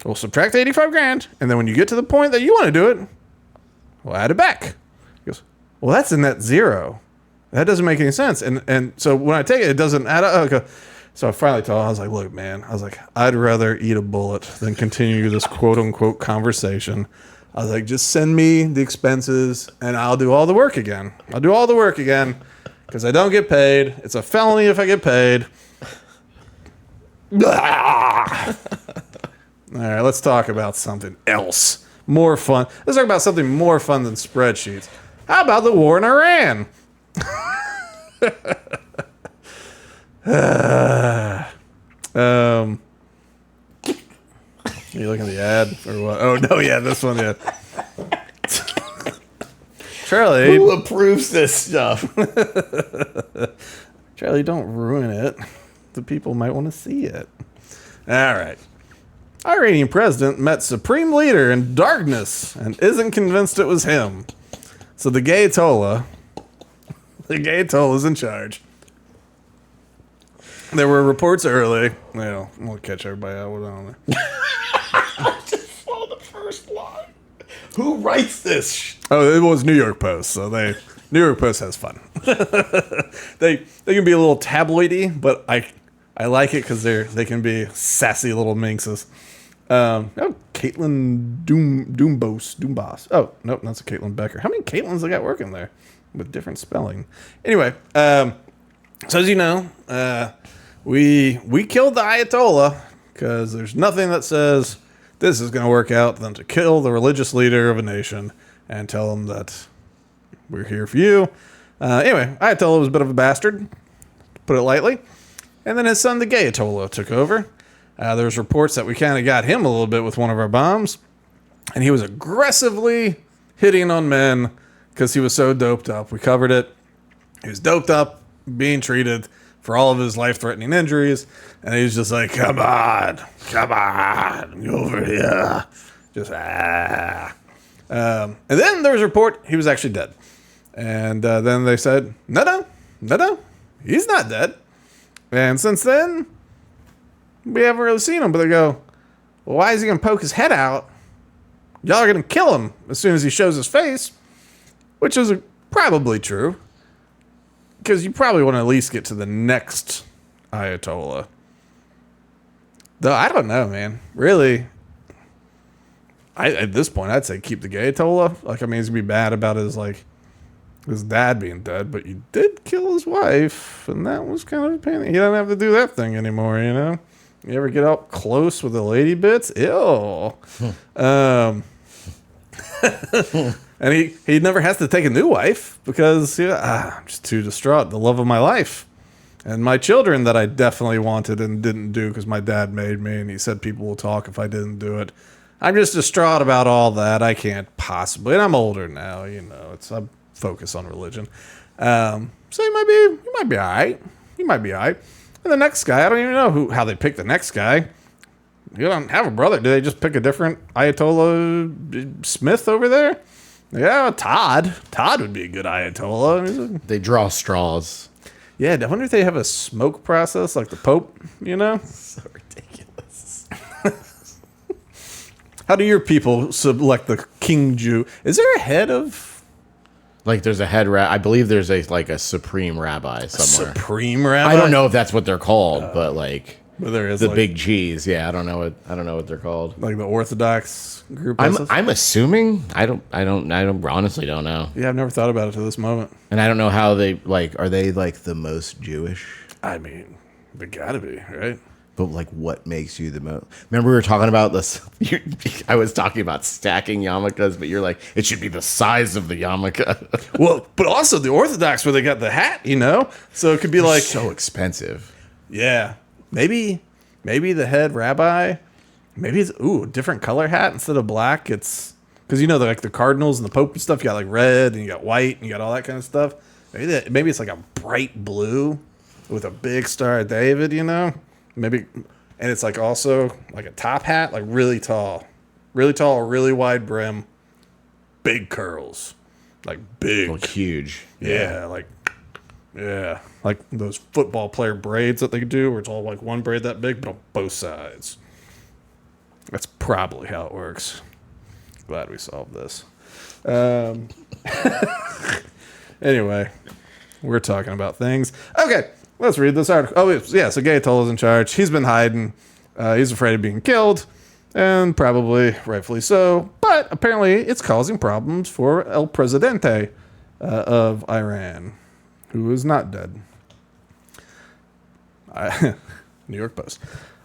We'll subtract 85 grand. And then when you get to the point that you want to do it, we'll add it back. He goes, well, that's a net zero. That doesn't make any sense. And so when I take it, it doesn't add up. Okay. So I finally told him, I was like, look, man, I'd rather eat a bullet than continue this quote unquote conversation. I was like, just send me the expenses and I'll do all the work again. Because I don't get paid. It's a felony if I get paid. All right, let's talk about something else. More fun. Let's talk about something more fun than spreadsheets. How about the war in Iran? You looking at the ad or what? Oh no, yeah, this one, yeah. Charlie, Who approves this stuff? Charlie, don't ruin it. The people might want to see it. All right. Iranian president met supreme leader in darkness and isn't convinced it was him. So the Ayatollah is in charge. There were reports early. Well, we'll catch everybody out with on there. I just saw the first line. Who writes this? Oh, it was New York Post. So New York Post has fun. they can be a little tabloidy, but I like it because they can be sassy little minxes. Caitlin Doombos. Oh, nope, that's a Caitlin Becker. How many Caitlins I got working there with different spelling? Anyway, so as you know, we killed the Ayatollah because there's nothing that says this is going to work out than to kill the religious leader of a nation and tell them that we're here for you. Anyway, Ayatollah was a bit of a bastard, to put it lightly. And then his son, the Ayatollah, took over. There's reports that we kind of got him a little bit with one of our bombs. And he was aggressively hitting on men because he was so doped up. We covered it. He was doped up, being treated for all of his life-threatening injuries. And he was just like, come on, go over here. Just, And then there was a report he was actually dead. And then they said, no, he's not dead. And since then, we haven't really seen him. But they go, well, why is he going to poke his head out? Y'all are going to kill him as soon as he shows his face. Which is probably true. Because you probably want to at least get to the next Ayatollah. Though, I don't know, man. Really, at this point, I'd say keep the Ayatollah. Like, I mean, he's going to be bad about his dad being dead, but you did kill his wife, and that was kind of a pain. He doesn't have to do that thing anymore, you know? You ever get up close with the lady bits? Ew. And he never has to take a new wife because I'm just too distraught. The love of my life. And my children that I definitely wanted and didn't do because my dad made me, and he said people will talk if I didn't do it. I'm just distraught about all that. I can't possibly. And I'm older now, you know. I'm focused on religion. So he might be all right. He might be all right. And the next guy, I don't even know how they pick the next guy. You don't have a brother. Do they just pick a different Ayatollah Smith over there? Yeah, Todd. Todd would be a good Ayatollah. They draw straws. Yeah, I wonder if they have a smoke process like the Pope, you know? So ridiculous. How do your people select the king Jew? Is there a head of... Like there's a head I believe there's a supreme rabbi somewhere. Supreme rabbi? I don't know if that's what they're called, but there is the big G's. Yeah, I don't know what they're called. Like the Orthodox group. I'm assuming. I honestly don't know. Yeah, I've never thought about it to this moment. And I don't know how they are they the most Jewish? I mean, they gotta be, right? But what makes you the most? Remember we were talking about this. I was talking about stacking yarmulkes, but you're like, it should be the size of the yarmulke. Well, but also the Orthodox where they got the hat, you know, so it could be like so expensive. Yeah, maybe the head rabbi, maybe it's a different color hat instead of black. It's because you know the cardinals and the Pope and stuff. You got like red and you got white and you got all that kind of stuff. Maybe it's like a bright blue with a big Star of David, you know. Maybe, and it's like also like a top hat, like really tall, really wide brim, big curls, like big, huge. Yeah, like those football player braids that they do, where it's all like one braid that big, but on both sides. That's probably how it works. Glad we solved this. Anyway, we're talking about things. Okay. Let's read this article. Oh, yeah, so Ayatollah's in charge. He's been hiding. He's afraid of being killed, and probably rightfully so. But apparently it's causing problems for El Presidente of Iran, who is not dead. New York Post.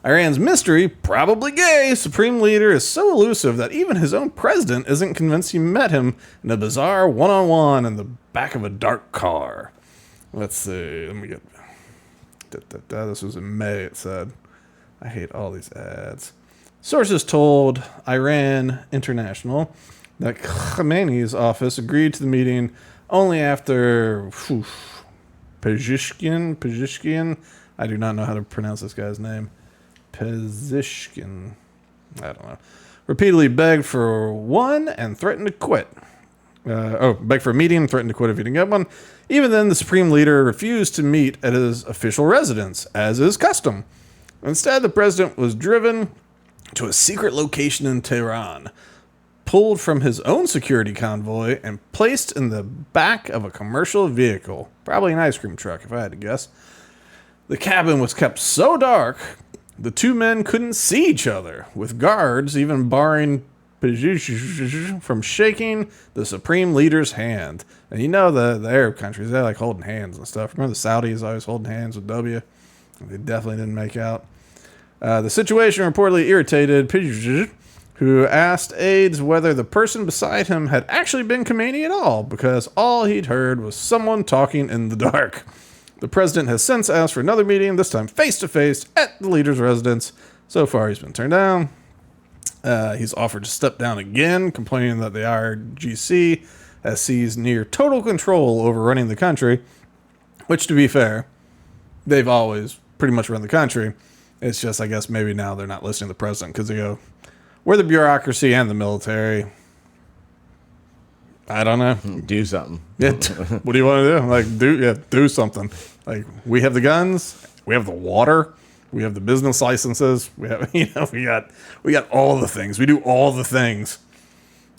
Iran's mystery, probably gay, supreme leader is so elusive that even his own president isn't convinced he met him in a bizarre one-on-one in the back of a dark car. Let's see. Let me get... This was in May, it said. I hate all these ads. Sources told Iran International that Khamenei's office agreed to the meeting only after Pezeshkian. I do not know how to pronounce this guy's name. Pezeshkian. I don't know. Repeatedly begged for one and threatened to quit. Begged for a meeting and threatened to quit if he didn't get one. Even then, the supreme leader refused to meet at his official residence, as is custom. Instead, the president was driven to a secret location in Tehran, pulled from his own security convoy, and placed in the back of a commercial vehicle. Probably an ice cream truck, if I had to guess. The cabin was kept so dark, the two men couldn't see each other, with guards even barring from shaking the supreme leader's hand. And you know the Arab countries, they like holding hands and stuff. Remember the Saudis always holding hands with W? They definitely didn't make out. The situation reportedly irritated who asked aides whether the person beside him had actually been Khamenei at all, because all he'd heard was someone talking in the dark. The president has since asked for another meeting, this time face-to-face at the leader's residence. So far, he's been turned down. He's offered to step down again, complaining that the IRGC has seized near total control over running the country, which, to be fair, they've always pretty much run the country. It's just, I guess, maybe now they're not listening to the president because they go, we're the bureaucracy and the military. I don't know. Do something. Yeah, what do you want to do? Like, do something. Like, we have the guns, we have the water, we have the business licenses, we have, we got all the things. We do all the things.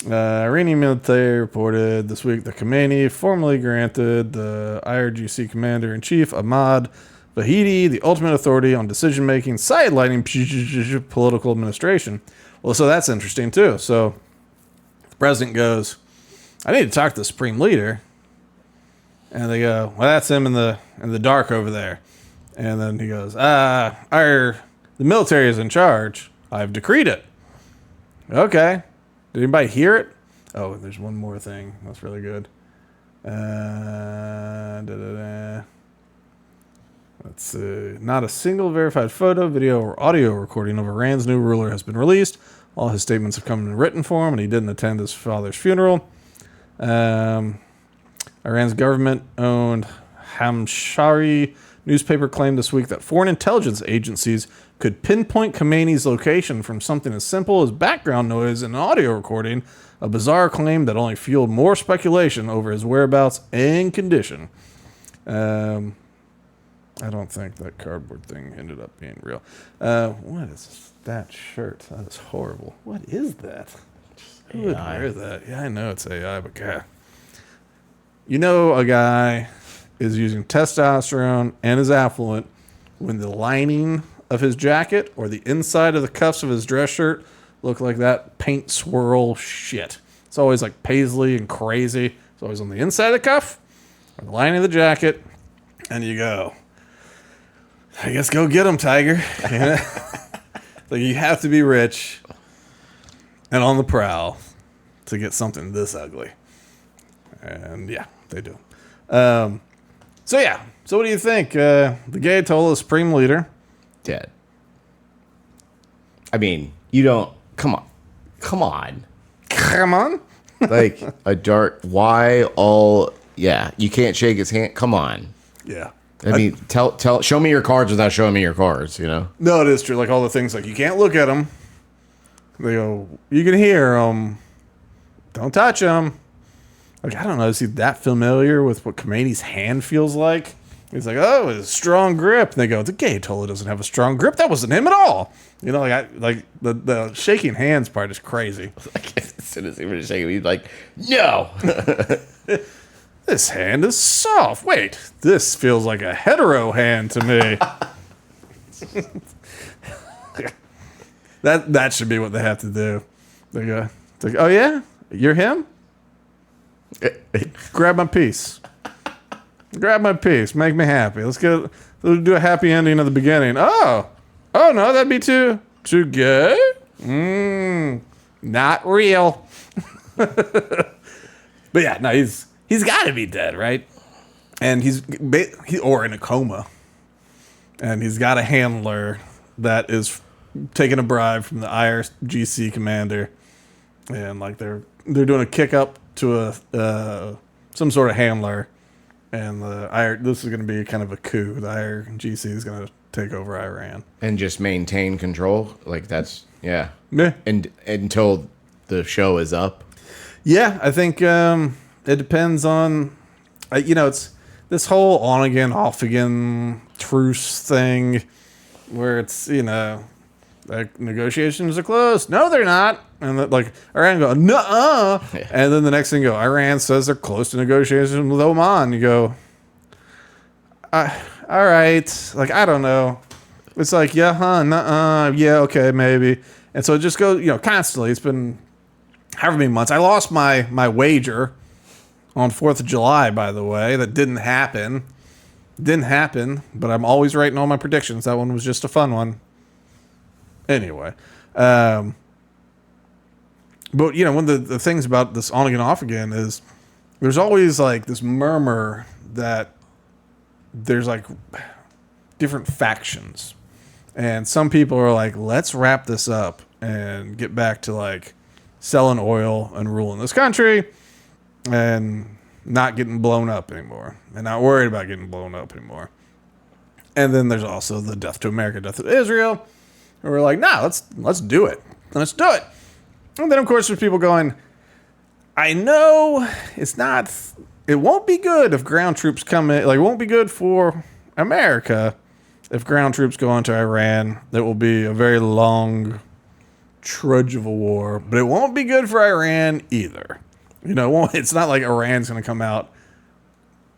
Iranian military reported this week that Khamenei formally granted the IRGC commander-in-chief Ahmad Vahidi the ultimate authority on decision-making, sidelining political administration. Well, so that's interesting, too. So the president goes, I need to talk to the supreme leader. And they go, well, that's him in the dark over there. And then he goes, the military is in charge. I've decreed it. Okay. Did anybody hear it? Oh, there's one more thing. That's really good. Let's see. Not a single verified photo, video, or audio recording of Iran's new ruler has been released. All his statements have come in written form, and he didn't attend his father's funeral. Iran's government-owned Hamshari newspaper claimed this week that foreign intelligence agencies could pinpoint Khamenei's location from something as simple as background noise in an audio recording, a bizarre claim that only fueled more speculation over his whereabouts and condition. I don't think that cardboard thing ended up being real. What is that shirt? That is horrible. What is that? Who would wear that? Yeah, I know it's AI, but God. You know a guy is using testosterone and is affluent when the lining of his jacket or the inside of the cuffs of his dress shirt look like that paint swirl shit. It's always like paisley and crazy. It's always on the inside of the cuff or the lining of the jacket. And you go, I guess go get him, Tiger. Like, you have to be rich and on the prowl to get something this ugly. And yeah, they do. So what do you think? The Ayatollah, supreme leader, dead. I mean, you don't. Come on. Like a dark. Why all? Yeah, you can't shake his hand. Come on. Yeah. I mean, show me your cards without showing me your cards. You know. No, it is true. Like all the things, like you can't look at them. They go, you can hear them. Don't touch them. Like, I don't know. Is he that familiar with what Khamenei's hand feels like? He's like, oh, it's a strong grip. And they go, the Ayatollah doesn't have a strong grip. That wasn't him at all. You know, like the shaking hands part is crazy. Like, as soon as he was shaking, he's like, no. This hand is soft. Wait, this feels like a hetero hand to me. That should be what they have to do. They go, it's like, oh yeah, you're him? Grab my piece. Grab my piece. Make me happy. Let's do a happy ending at the beginning. Oh, Oh no, that'd be too gay. Not real. But yeah, no, he's got to be dead, right? And or in a coma, and he's got a handler that is taking a bribe from the IRGC commander, and like they're doing a kick up to a some sort of handler, and this is going to be kind of a coup. The IRGC is going to take over Iran and just maintain control. Like that's yeah. Yeah. And until the show is up. Yeah, I think it depends on, it's this whole on again, off again truce thing where it's, like negotiations are closed. No, they're not. And like Iran go, nuh-uh. Yeah. And then the next thing go, Iran says they're close to negotiations with Oman. You go, all right. Like, I don't know. It's like, yeah, huh, nuh-uh. Yeah, okay, maybe. And so it just goes, constantly. It's been however many months. I lost my wager on 4th of July, by the way. That didn't happen. Didn't happen, but I'm always right in all my predictions. That one was just a fun one. Anyway. But, one of the things about this on again, off again is there's always, like, this murmur that there's, like, different factions. And some people are like, let's wrap this up and get back to, like, selling oil and ruling this country and not getting blown up anymore and not worried about getting blown up anymore. And then there's also the death to America, death to Israel. And we're like, nah, let's do it. Let's do it. And then, of course, there's people going, I know it won't be good if ground troops come in. Like, it won't be good for America if ground troops go into Iran. It will be a very long trudge of a war, but it won't be good for Iran either. It's not like Iran's going to come out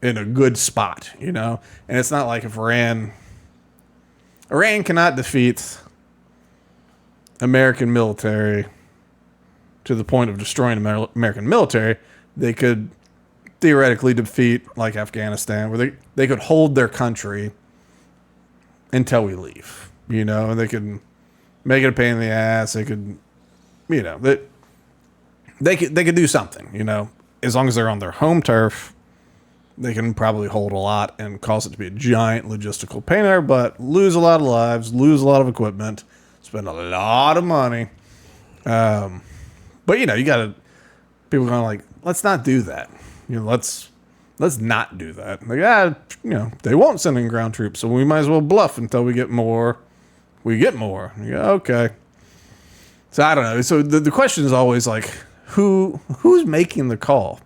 in a good spot, and it's not like if Iran cannot defeat American military to the point of destroying American military. They could theoretically defeat like Afghanistan, where they could hold their country until we leave, and they could make it a pain in the ass. They could, they could do something, as long as they're on their home turf. They can probably hold a lot and cause it to be a giant logistical pain in their butt, lose a lot of lives, lose a lot of equipment, spend a lot of money. But you got people going like, let's not do that. Let's not do that. Like, they won't send in ground troops, so we might as well bluff until we get more. We get more. Okay. So I don't know. So the question is always like, who's making the call?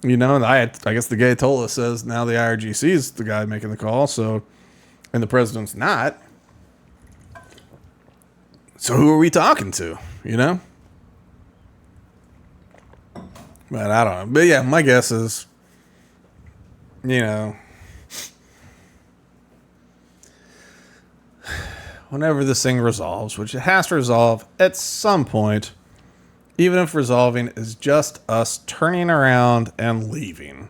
And I guess the guy told us says now the IRGC is the guy making the call. So, and the president's not. So who are we talking to? But I don't know. But yeah, my guess is, whenever this thing resolves, which it has to resolve at some point, even if resolving is just us turning around and leaving,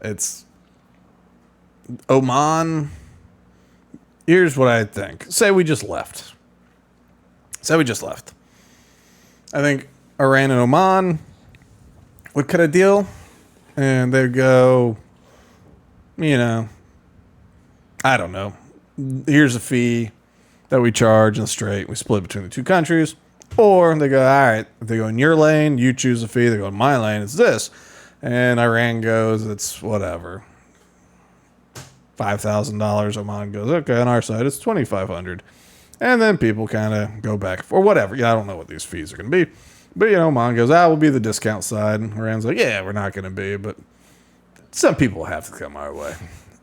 it's Oman. Here's what I think. Say we just left. I think Iran and Oman would cut a deal, and they'd go, I don't know. Here's a fee that we charge in the strait. We split between the two countries. Or they go, all right, if they go in your lane, you choose a fee. They go in my lane, it's this. And Iran goes, it's whatever. $5,000. Oman goes, okay, on our side, it's $2,500. And then people kind of go back or whatever. I don't know what these fees are going to be. But, Oman goes, we'll be the discount side. And Iran's like, yeah, we're not going to be. But some people have to come our way.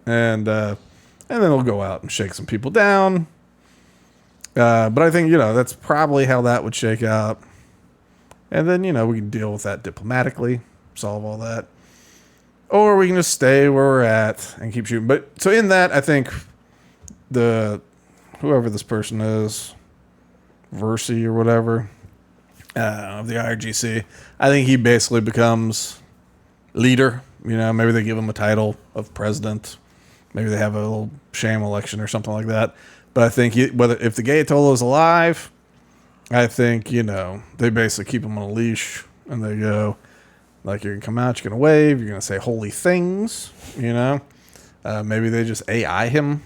And then we'll go out and shake some people down. But I think, that's probably how that would shake out. And then, we can deal with that diplomatically, solve all that. Or we can just stay where we're at and keep shooting. But so in that, I think whoever this person is, Versi or whatever, of the IRGC, I think he basically becomes leader. Maybe they give him a title of president. Maybe they have a little sham election or something like that. But I think whether if the Ayatollah is alive, I think, they basically keep him on a leash and they go, like, you're going to come out, you're going to wave, you're going to say holy things, Maybe they just AI him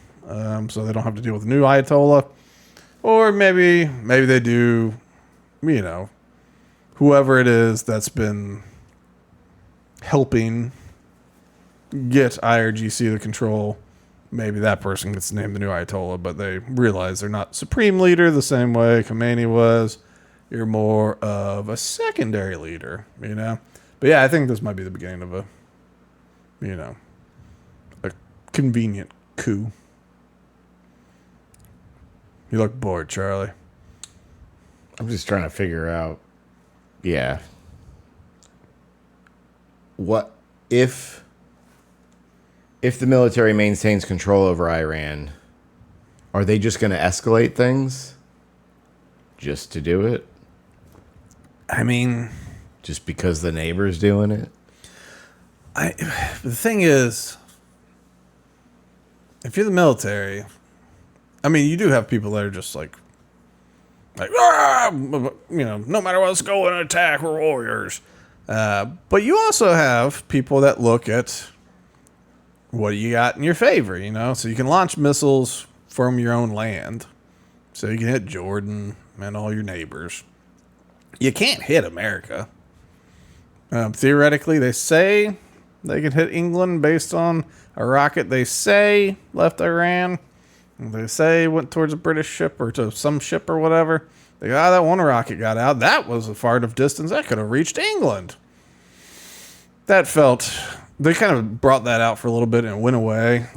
so they don't have to deal with the new Ayatollah. Or maybe they do, whoever it is that's been helping get IRGC to control, maybe that person gets named the new Ayatollah, but they realize they're not supreme leader the same way Khomeini was. You're more of a secondary leader, But yeah, I think this might be the beginning of a convenient coup. You look bored, Charlie. I'm just trying to figure out, yeah. What if the military maintains control over Iran, are they just going to escalate things just to do it? I mean, just because the neighbor's doing it? The thing is, if you're the military, you do have people that are just like, no matter what's going to attack, we're warriors. But you also have people that look at what you got in your favor, So you can launch missiles from your own land. So you can hit Jordan and all your neighbors. You can't hit America. Theoretically, they say they could hit England based on a rocket they say left Iran. They say went towards a British ship or to some ship or whatever. They go, that one rocket got out. That was a far enough distance. That could have reached England. They kind of brought that out for a little bit and it went away.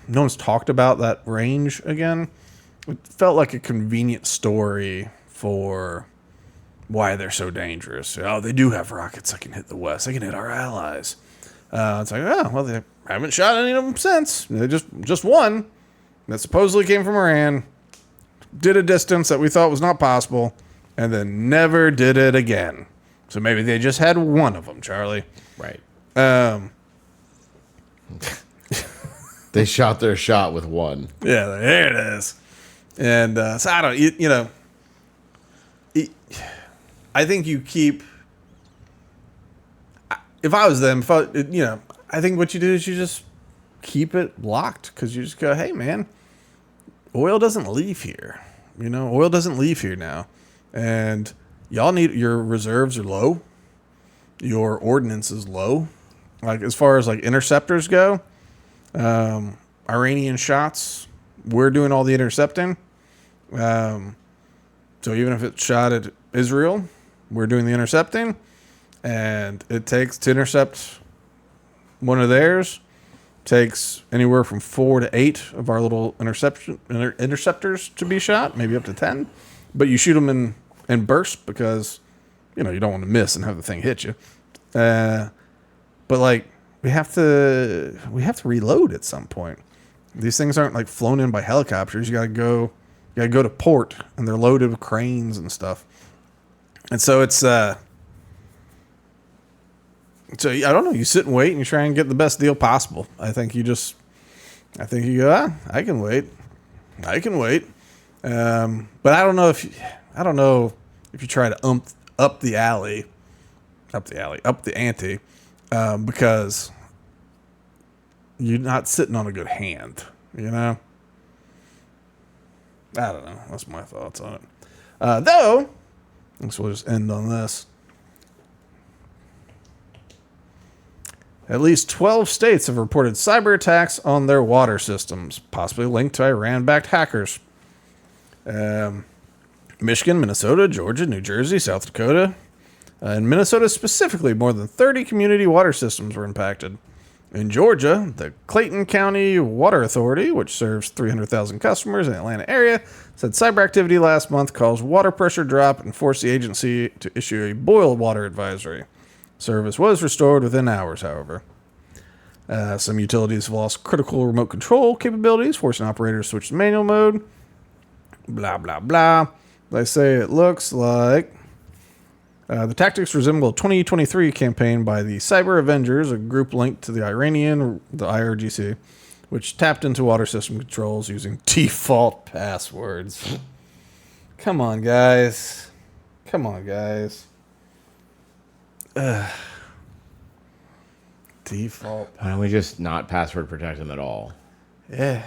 No one's talked about that range again. It felt like a convenient story for why they're so dangerous. Oh, they do have rockets that can hit the West. They can hit our allies. It's like, they haven't shot any of them since. They just one that supposedly came from Iran, did a distance that we thought was not possible, and then never did it again. So maybe they just had one of them, Charlie. Right. They shot their shot with one. Yeah, there it is. And so I don't, I think you keep. If I was them, I think what you do is you just keep it locked because you just go, hey man, oil doesn't leave here. Oil doesn't leave here now, and y'all need your reserves are low, your ordnance is low, like as far as like interceptors go. Iranian shots, we're doing all the intercepting. So even if it's shot at Israel, we're doing the intercepting, and it takes to intercept one of theirs takes anywhere from 4 to 8 of our little interceptors to be shot, maybe up to 10. But you shoot them in bursts because you don't want to miss and have the thing hit you. But like we have to reload at some point. These things aren't like flown in by helicopters. You gotta go to port, and they're loaded with cranes and stuff. And so it's so I don't know. You sit and wait, and you try and get the best deal possible. I think you go, I can wait. But I don't know if you try to up the ante, because you're not sitting on a good hand. I don't know. That's my thoughts on it. Though, I guess we'll just end on this. At least 12 states have reported cyber attacks on their water systems, possibly linked to Iran-backed hackers. Michigan, Minnesota, Georgia, New Jersey, South Dakota. In Minnesota specifically, more than 30 community water systems were impacted. In Georgia, the Clayton County Water Authority, which serves 300,000 customers in the Atlanta area, said cyber activity last month caused water pressure drop and forced the agency to issue a boil water advisory. Service was restored within hours, however. Some utilities have lost critical remote control capabilities, forcing operators to switch to manual mode. Blah, blah, blah. They say it looks like the tactics resemble a 2023 campaign by the Cyber Avengers, a group linked to the IRGC, which tapped into water system controls using default passwords. Come on, guys. Come on, guys. Default. Why don't we just not password protect them at all? Yeah.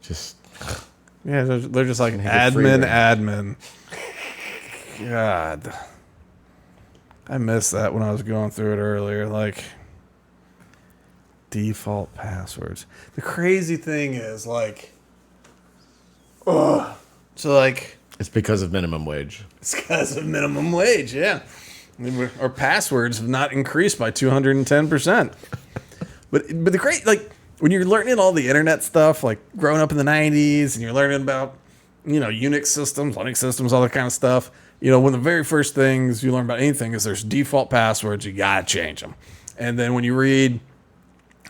Just Yeah, they're just like make it free admin. God. I missed that when I was going through it earlier. Like, default passwords. The crazy thing is, like, so, like, it's because of minimum wage. it's because of minimum wage, yeah. Our passwords have not increased by 210%. But the great, like, when you're learning all the internet stuff, like growing up in the 90s, and you're learning about, Unix systems, Linux systems, all that kind of stuff, one of the very first things you learn about anything is there's default passwords. You got to change them. And then when you read,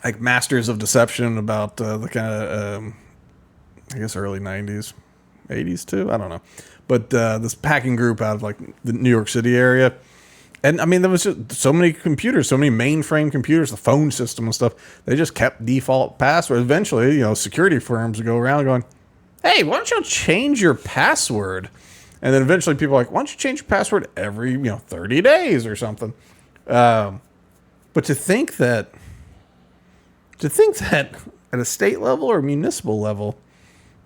like, Masters of Deception about the kind of, I guess, early 90s, 80s too, I don't know. But this hacking group out of, like, the New York City area. And, I mean, there was just so many computers, so many mainframe computers, the phone system and stuff. They just kept default passwords. Eventually, security firms would go around going, hey, why don't you change your password? And then eventually people are like, why don't you change your password every, 30 days or something? But to think that at a state level or municipal level,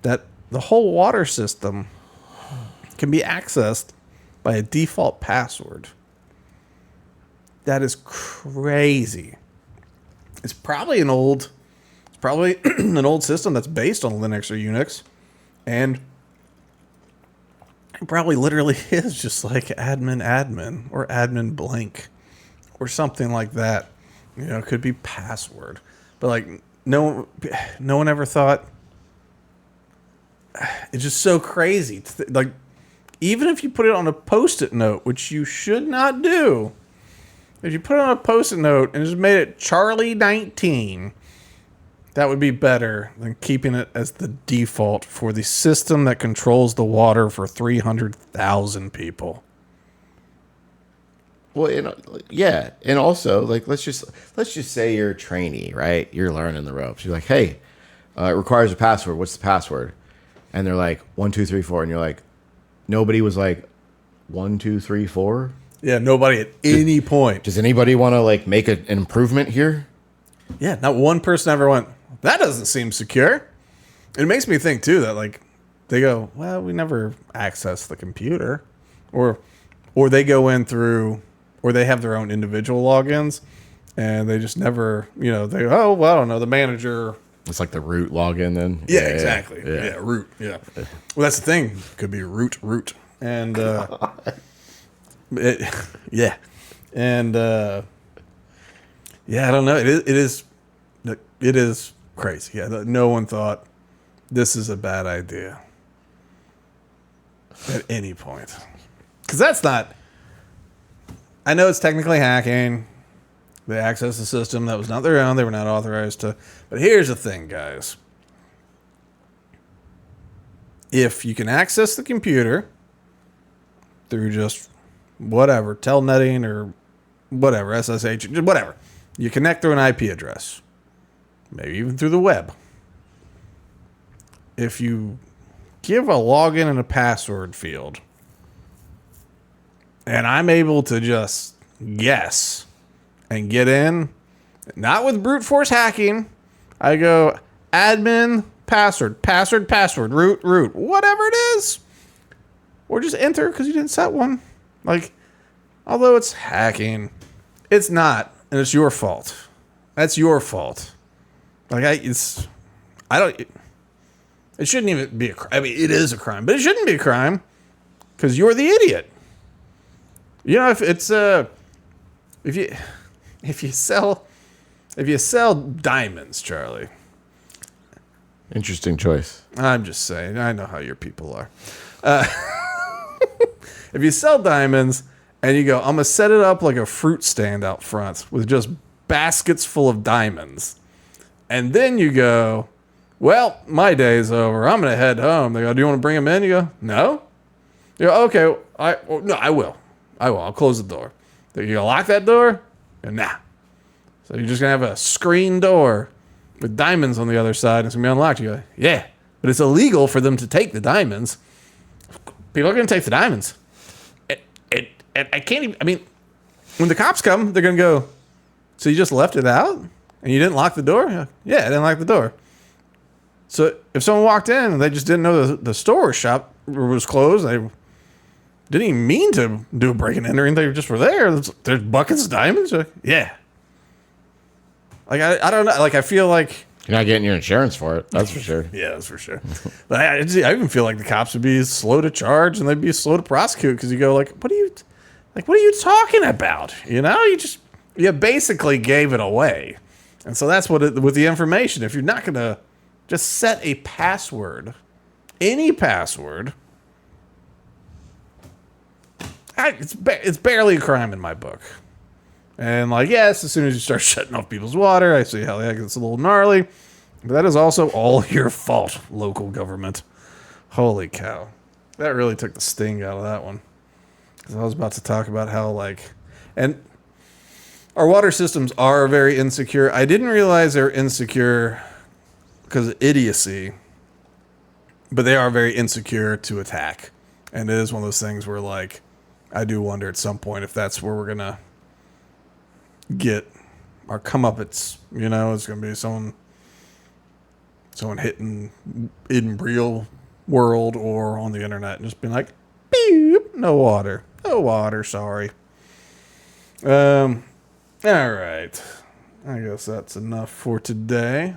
that the whole water system can be accessed by a default password. That is crazy. It's probably an old system that's based on Linux or Unix, and it probably literally is just like admin or admin blank or something like that. It could be password, but like no one ever thought. It's just so crazy. Like, even if you put it on a Post-it note, which you should not do. If you put it on a Post-it note and just made it Charlie 19, that would be better than keeping it as the default for the system that controls the water for 300,000 people. Well, yeah, and also, like, let's just say you're a trainee, right? You're learning the ropes. You're like, hey, it requires a password. What's the password? And they're like 1, 2, 3, 4, and you're like, nobody was like 1, 2, 3, 4. Yeah, nobody at any point. Does anybody want to, like, make an improvement here? Yeah, not one person ever went, that doesn't seem secure. It makes me think, too, that, like, they go, well, we never access the computer. Or they go in through, or they have their own individual logins, and they just never, they go, oh, well, I don't know, the manager. It's like the root login then? Yeah, exactly. Yeah, root, yeah. Well, that's the thing. Could be root. And, yeah. And, yeah, I don't know. It is crazy. Yeah, no one thought this is a bad idea at any point. Because that's not... I know it's technically hacking. They accessed a system that was not their own. They were not authorized to... But here's the thing, guys. If you can access the computer through just whatever, telnetting or whatever, SSH, whatever, you connect through an IP address, maybe even through the web. If you give a login and a password field, and I'm able to just guess and get in, not with brute force hacking, I go admin, password, root, whatever it is, or just enter because you didn't set one. Like, although it's hacking, it's not, and it's your fault. That's your fault. Like, it shouldn't even be a crime. I mean, it is a crime, but it shouldn't be a crime because you're the idiot. If you sell diamonds, Charlie. Interesting choice. I'm just saying. I know how your people are. If you sell diamonds and you go, I'm going to set it up like a fruit stand out front with just baskets full of diamonds. And then you go, well, my day's over. I'm going to head home. They go, do you want to bring them in? You go, no. You go, okay. No, I will. I'll close the door. You going to lock that door? And nah. So you're just going to have a screen door with diamonds on the other side. And it's going to be unlocked. You go, yeah, but it's illegal for them to take the diamonds. People are going to take the diamonds. And I can't even, I mean, when the cops come, they're going to go, so you just left it out? And you didn't lock the door? Yeah, I didn't lock the door. So if someone walked in and they just didn't know the store or shop was closed, they didn't even mean to do a break and enter, they just were there. There's buckets of diamonds? Yeah. Like, I don't know. Like, I feel like... You're not getting your insurance for it. That's for sure. Yeah, that's for sure. But I even feel like the cops would be slow to charge and they'd be slow to prosecute because you go, like, what are you talking about? You know, you basically gave it away. And so that's with the information. If you're not going to just set a password, any password, it's barely a crime in my book. And like, yes, as soon as you start shutting off people's water, I see how that gets a little gnarly. But that is also all your fault, local government. Holy cow. That really took the sting out of that one. Because I was about to talk about how, like... And our water systems are very insecure. I didn't realize they're insecure because of idiocy. But they are very insecure to attack. And it is one of those things where, like, I do wonder at some point if that's where we're going to get our comeuppance. You know, it's going to be someone hitting in real world or on the internet and just being like, beep, no water, sorry. All right. I guess that's enough for today.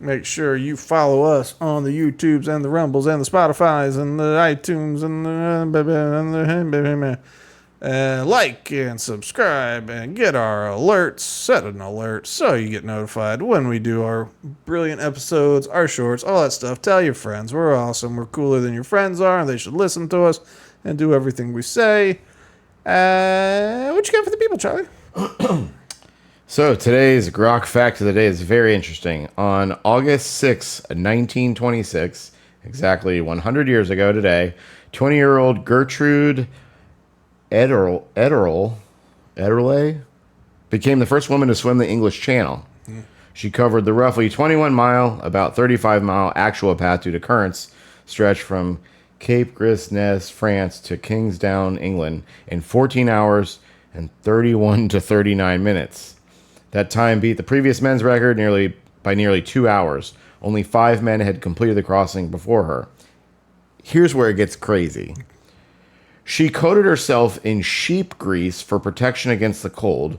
Make sure you follow us on the YouTubes and the Rumbles and the Spotifys and the iTunes and the like and subscribe and get our alerts. Set an alert so you get notified when we do our brilliant episodes, our shorts, all that stuff. Tell your friends. We're awesome. We're cooler than your friends are, and they should listen to us and do everything we say. What you got for the people, Charlie? So today's grok fact of the day is very interesting. On August 6, 1926, exactly 100 years ago today, 20-year-old Gertrude Ederle became the first woman to swim the English Channel. She covered the roughly 21-mile, about 35-mile actual path due to currents stretched from Cape Gris-Nez, France to Kingsdown, England in 14 hours and 31 to 39 minutes. That time beat the previous men's record by nearly 2 hours. Only 5 men had completed the crossing before her. Here's where it gets crazy. She coated herself in sheep grease for protection against the cold,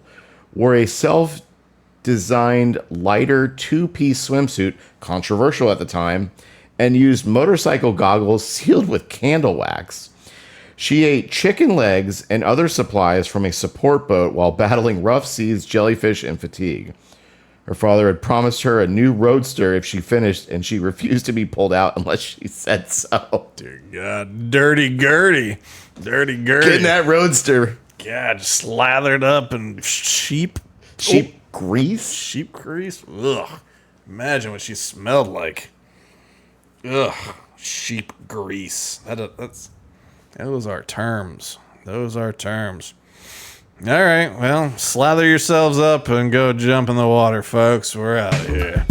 wore a self-designed lighter 2-piece swimsuit, controversial at the time, and used motorcycle goggles sealed with candle wax. She ate chicken legs and other supplies from a support boat while battling rough seas, jellyfish, and fatigue. Her father had promised her a new roadster if she finished, and she refused to be pulled out unless she said so. Dear God, dirty Gertie. Dirty Gertie. Get in that roadster. God, slathered up in sheep grease? Sheep grease? Ugh. Imagine what she smelled like. Ugh. Sheep grease. Those are terms. Those are terms. All right, well, slather yourselves up and go jump in the water, folks. We're out of here.